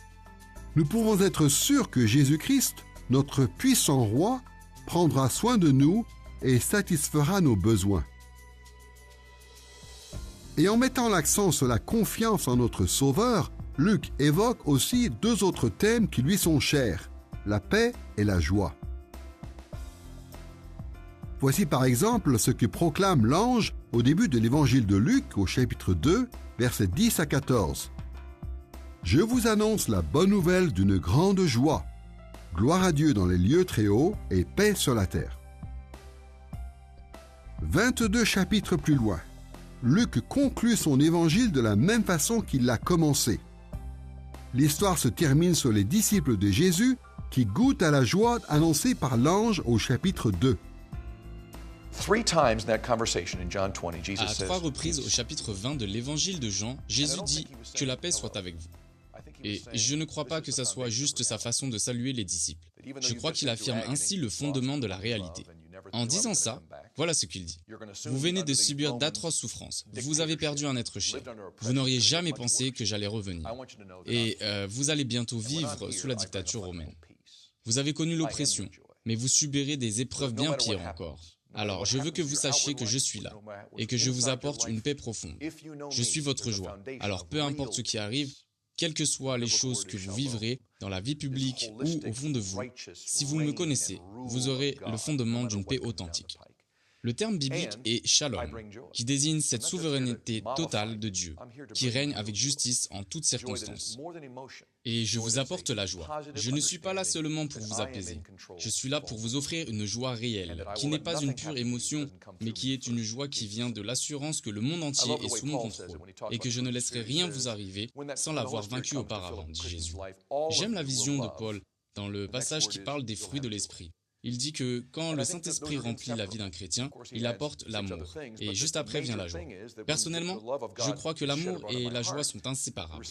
nous pouvons être sûrs que Jésus-Christ, notre puissant roi, prendra soin de nous et satisfera nos besoins. Et en mettant l'accent sur la confiance en notre Sauveur, Luc évoque aussi deux autres thèmes qui lui sont chers, la paix et la joie. Voici par exemple ce que proclame l'ange au début de l'évangile de Luc au chapitre 2, versets 10 à 14. « Je vous annonce la bonne nouvelle d'une grande joie. Gloire à Dieu dans les lieux très hauts et paix sur la terre. » 22 chapitres plus loin, Luc conclut son évangile de la même façon qu'il l'a commencé. L'histoire se termine sur les disciples de Jésus qui goûte à la joie annoncée par l'ange au chapitre 2. À 3 reprises au chapitre 20 de l'évangile de Jean, Jésus dit « Que la paix soit avec vous ». Et je ne crois pas que ça soit juste sa façon de saluer les disciples. Je crois qu'il affirme ainsi le fondement de la réalité. En disant ça, voilà ce qu'il dit. Vous venez de subir d'atroces souffrances. Vous avez perdu un être cher. Vous n'auriez jamais pensé que j'allais revenir. Et vous allez bientôt vivre sous la dictature romaine. Vous avez connu l'oppression, mais vous subirez des épreuves bien pires encore. Alors, je veux que vous sachiez que je suis là et que je vous apporte une paix profonde. Je suis votre joie. Alors, peu importe ce qui arrive, quelles que soient les choses que vous vivrez dans la vie publique ou au fond de vous, si vous me connaissez, vous aurez le fondement d'une paix authentique. Le terme biblique est shalom, qui désigne cette souveraineté totale de Dieu, qui règne avec justice en toutes circonstances. Et je vous apporte la joie. Je ne suis pas là seulement pour vous apaiser. Je suis là pour vous offrir une joie réelle, qui n'est pas une pure émotion, mais qui est une joie qui vient de l'assurance que le monde entier est sous mon contrôle, et que je ne laisserai rien vous arriver sans l'avoir vaincu auparavant, dit Jésus. J'aime la vision de Paul dans le passage qui parle des fruits de l'esprit. Il dit que quand le Saint-Esprit remplit la vie d'un chrétien, il apporte l'amour. Et juste après vient la joie. Personnellement, je crois que l'amour et la joie sont inséparables.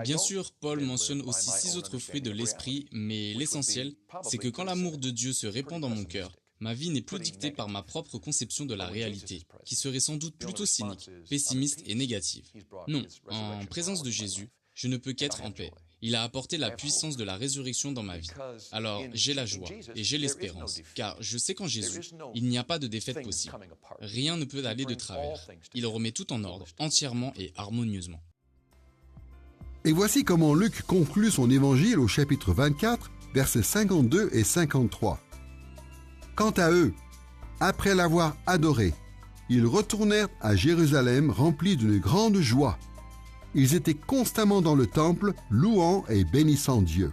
Bien sûr, Paul mentionne aussi 6 autres fruits de l'Esprit, mais l'essentiel, c'est que quand l'amour de Dieu se répand dans mon cœur, ma vie n'est plus dictée par ma propre conception de la réalité, qui serait sans doute plutôt cynique, pessimiste et négative. Non, en présence de Jésus, je ne peux qu'être en paix. Il a apporté la puissance de la résurrection dans ma vie. Alors, j'ai la joie et j'ai l'espérance, car je sais qu'en Jésus, il n'y a pas de défaite possible. Rien ne peut aller de travers. Il remet tout en ordre, entièrement et harmonieusement. Et voici comment Luc conclut son évangile au chapitre 24, versets 52 et 53. Quant à eux, après l'avoir adoré, ils retournèrent à Jérusalem remplis d'une grande joie. Ils étaient constamment dans le temple, louant et bénissant Dieu.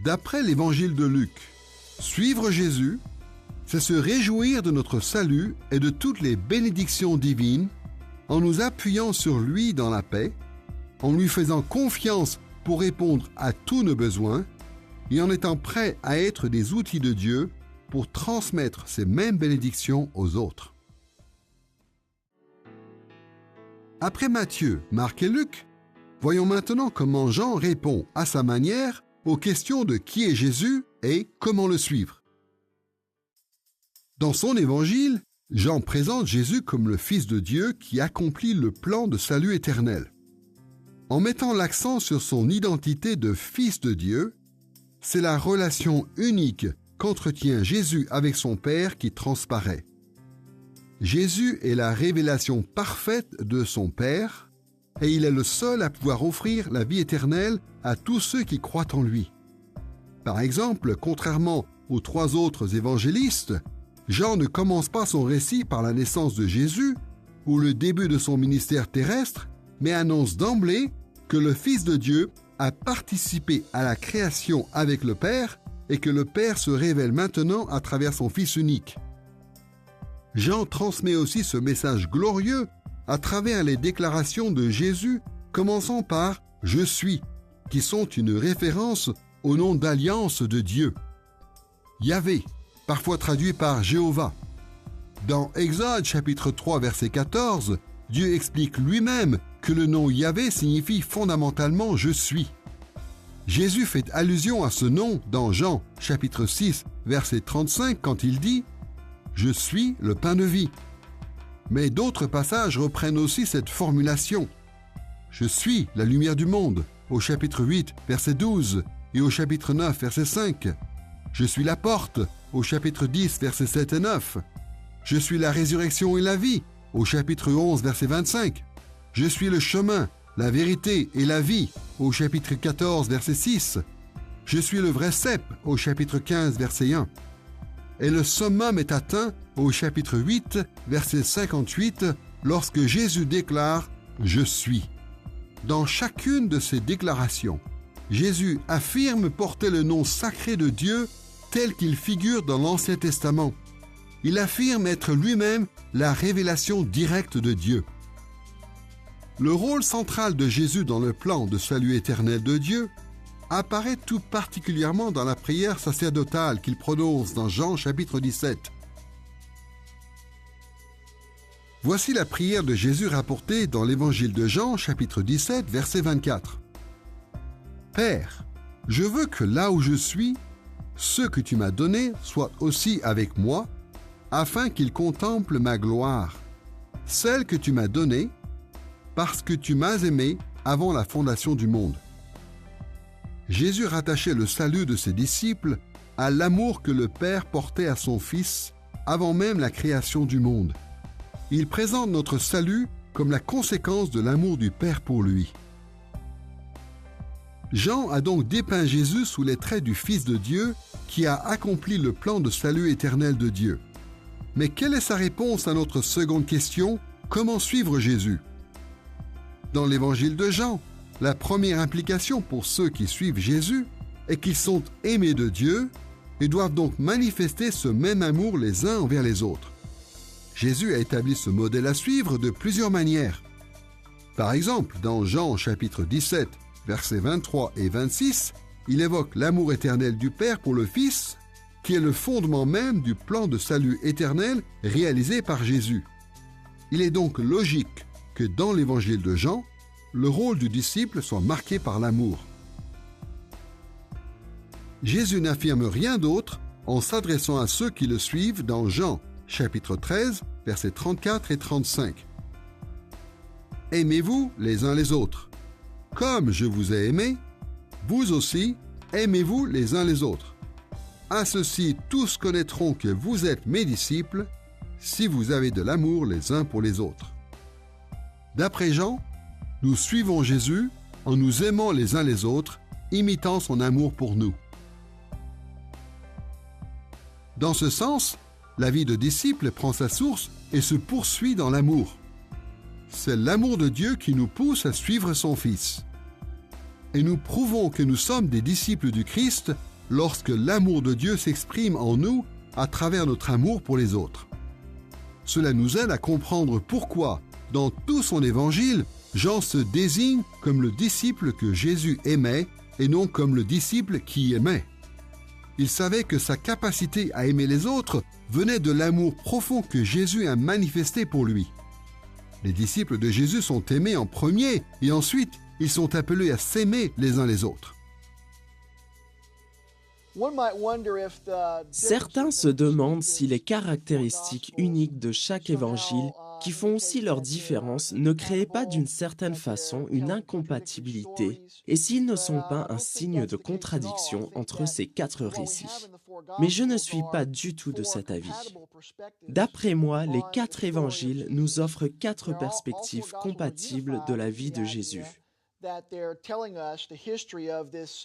D'après l'évangile de Luc, suivre Jésus, c'est se réjouir de notre salut et de toutes les bénédictions divines en nous appuyant sur lui dans la paix, en lui faisant confiance pour répondre à tous nos besoins et en étant prêts à être des outils de Dieu pour transmettre ces mêmes bénédictions aux autres. Après Matthieu, Marc et Luc, voyons maintenant comment Jean répond à sa manière aux questions de qui est Jésus et comment le suivre. Dans son évangile, Jean présente Jésus comme le Fils de Dieu qui accomplit le plan de salut éternel. En mettant l'accent sur son identité de Fils de Dieu, c'est la relation unique qu'entretient Jésus avec son Père qui transparaît. Jésus est la révélation parfaite de son Père et il est le seul à pouvoir offrir la vie éternelle à tous ceux qui croient en lui. Par exemple, contrairement aux 3 autres évangélistes, Jean ne commence pas son récit par la naissance de Jésus ou le début de son ministère terrestre, mais annonce d'emblée que le Fils de Dieu a participé à la création avec le Père et que le Père se révèle maintenant à travers son Fils unique. Jean transmet aussi ce message glorieux à travers les déclarations de Jésus, commençant par « Je suis », qui sont une référence au nom d'alliance de Dieu. Yahvé, parfois traduit par Jéhovah. Dans Exode chapitre 3 verset 14, Dieu explique lui-même que le nom Yahvé signifie fondamentalement « Je suis ». Jésus fait allusion à ce nom dans Jean chapitre 6 verset 35 quand il dit « Je suis le pain de vie ». Mais d'autres passages reprennent aussi cette formulation. Je suis la lumière du monde, au chapitre 8, verset 12, et au chapitre 9, verset 5. Je suis la porte, au chapitre 10, verset 7 et 9. Je suis la résurrection et la vie, au chapitre 11, verset 25. Je suis le chemin, la vérité et la vie, au chapitre 14, verset 6. Je suis le vrai cep, au chapitre 15, verset 1. Et le summum est atteint au chapitre 8, verset 58, lorsque Jésus déclare « Je suis ». Dans chacune de ces déclarations, Jésus affirme porter le nom sacré de Dieu tel qu'il figure dans l'Ancien Testament. Il affirme être lui-même la révélation directe de Dieu. Le rôle central de Jésus dans le plan de salut éternel de Dieu apparaît tout particulièrement dans la prière sacerdotale qu'il prononce dans Jean chapitre 17. Voici la prière de Jésus rapportée dans l'évangile de Jean chapitre 17 verset 24. « Père, je veux que là où je suis, ceux que tu m'as donnés soient aussi avec moi, afin qu'ils contemplent ma gloire, celle que tu m'as donnée, parce que tu m'as aimé avant la fondation du monde. » Jésus rattachait le salut de ses disciples à l'amour que le Père portait à son Fils avant même la création du monde. Il présente notre salut comme la conséquence de l'amour du Père pour lui. Jean a donc dépeint Jésus sous les traits du Fils de Dieu qui a accompli le plan de salut éternel de Dieu. Mais quelle est sa réponse à notre seconde question? Comment suivre Jésus? Dans l'évangile de Jean, la première implication pour ceux qui suivent Jésus est qu'ils sont aimés de Dieu et doivent donc manifester ce même amour les uns envers les autres. Jésus a établi ce modèle à suivre de plusieurs manières. Par exemple, dans Jean chapitre 17, versets 23 et 26, il évoque l'amour éternel du Père pour le Fils, qui est le fondement même du plan de salut éternel réalisé par Jésus. Il est donc logique que dans l'évangile de Jean, le rôle du disciple soit marqué par l'amour. Jésus n'affirme rien d'autre en s'adressant à ceux qui le suivent dans Jean, chapitre 13, versets 34 et 35. « Aimez-vous les uns les autres. Comme je vous ai aimé, vous aussi, aimez-vous les uns les autres. À ceci, tous connaîtront que vous êtes mes disciples, si vous avez de l'amour les uns pour les autres. » D'après Jean, nous suivons Jésus en nous aimant les uns les autres, imitant son amour pour nous. Dans ce sens, la vie de disciple prend sa source et se poursuit dans l'amour. C'est l'amour de Dieu qui nous pousse à suivre son Fils. Et nous prouvons que nous sommes des disciples du Christ lorsque l'amour de Dieu s'exprime en nous à travers notre amour pour les autres. Cela nous aide à comprendre pourquoi, dans tout son évangile, Jean se désigne comme le disciple que Jésus aimait et non comme le disciple qui aimait. Il savait que sa capacité à aimer les autres venait de l'amour profond que Jésus a manifesté pour lui. Les disciples de Jésus sont aimés en premier et ensuite ils sont appelés à s'aimer les uns les autres. Certains se demandent si les caractéristiques uniques de chaque évangile, qui font aussi leur différence, ne créent pas d'une certaine façon une incompatibilité, et s'ils ne sont pas un signe de contradiction entre ces 4 récits. Mais je ne suis pas du tout de cet avis. D'après moi, les 4 évangiles nous offrent 4 perspectives compatibles de la vie de Jésus.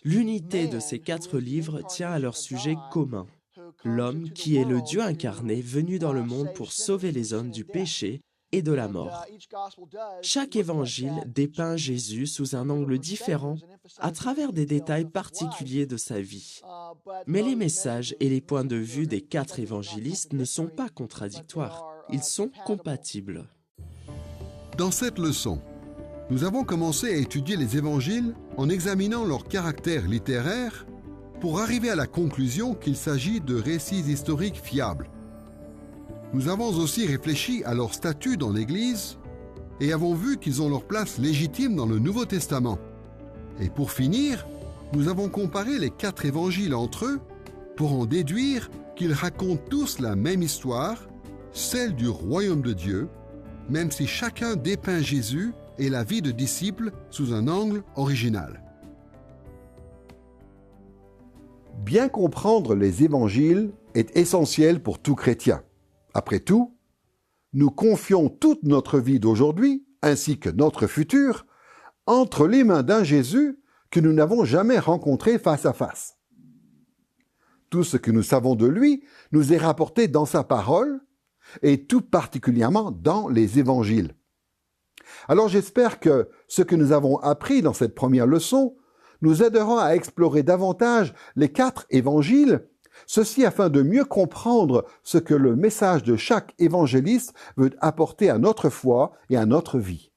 L'unité de ces 4 livres tient à leur sujet commun. L'homme qui est le Dieu incarné venu dans le monde pour sauver les hommes du péché et de la mort. Chaque évangile dépeint Jésus sous un angle différent à travers des détails particuliers de sa vie. Mais les messages et les points de vue des 4 évangélistes ne sont pas contradictoires, ils sont compatibles. Dans cette leçon, nous avons commencé à étudier les évangiles en examinant leur caractère littéraire pour arriver à la conclusion qu'il s'agit de récits historiques fiables. Nous avons aussi réfléchi à leur statut dans l'Église et avons vu qu'ils ont leur place légitime dans le Nouveau Testament. Et pour finir, nous avons comparé les 4 évangiles entre eux pour en déduire qu'ils racontent tous la même histoire, celle du royaume de Dieu, même si chacun dépeint Jésus et la vie de disciple sous un angle original. Bien comprendre les évangiles est essentiel pour tout chrétien. Après tout, nous confions toute notre vie d'aujourd'hui, ainsi que notre futur, entre les mains d'un Jésus que nous n'avons jamais rencontré face à face. Tout ce que nous savons de lui nous est rapporté dans sa parole, et tout particulièrement dans les évangiles. Alors j'espère que ce que nous avons appris dans cette première leçon nous aidera à explorer davantage les 4 évangiles, ceci afin de mieux comprendre ce que le message de chaque évangéliste veut apporter à notre foi et à notre vie.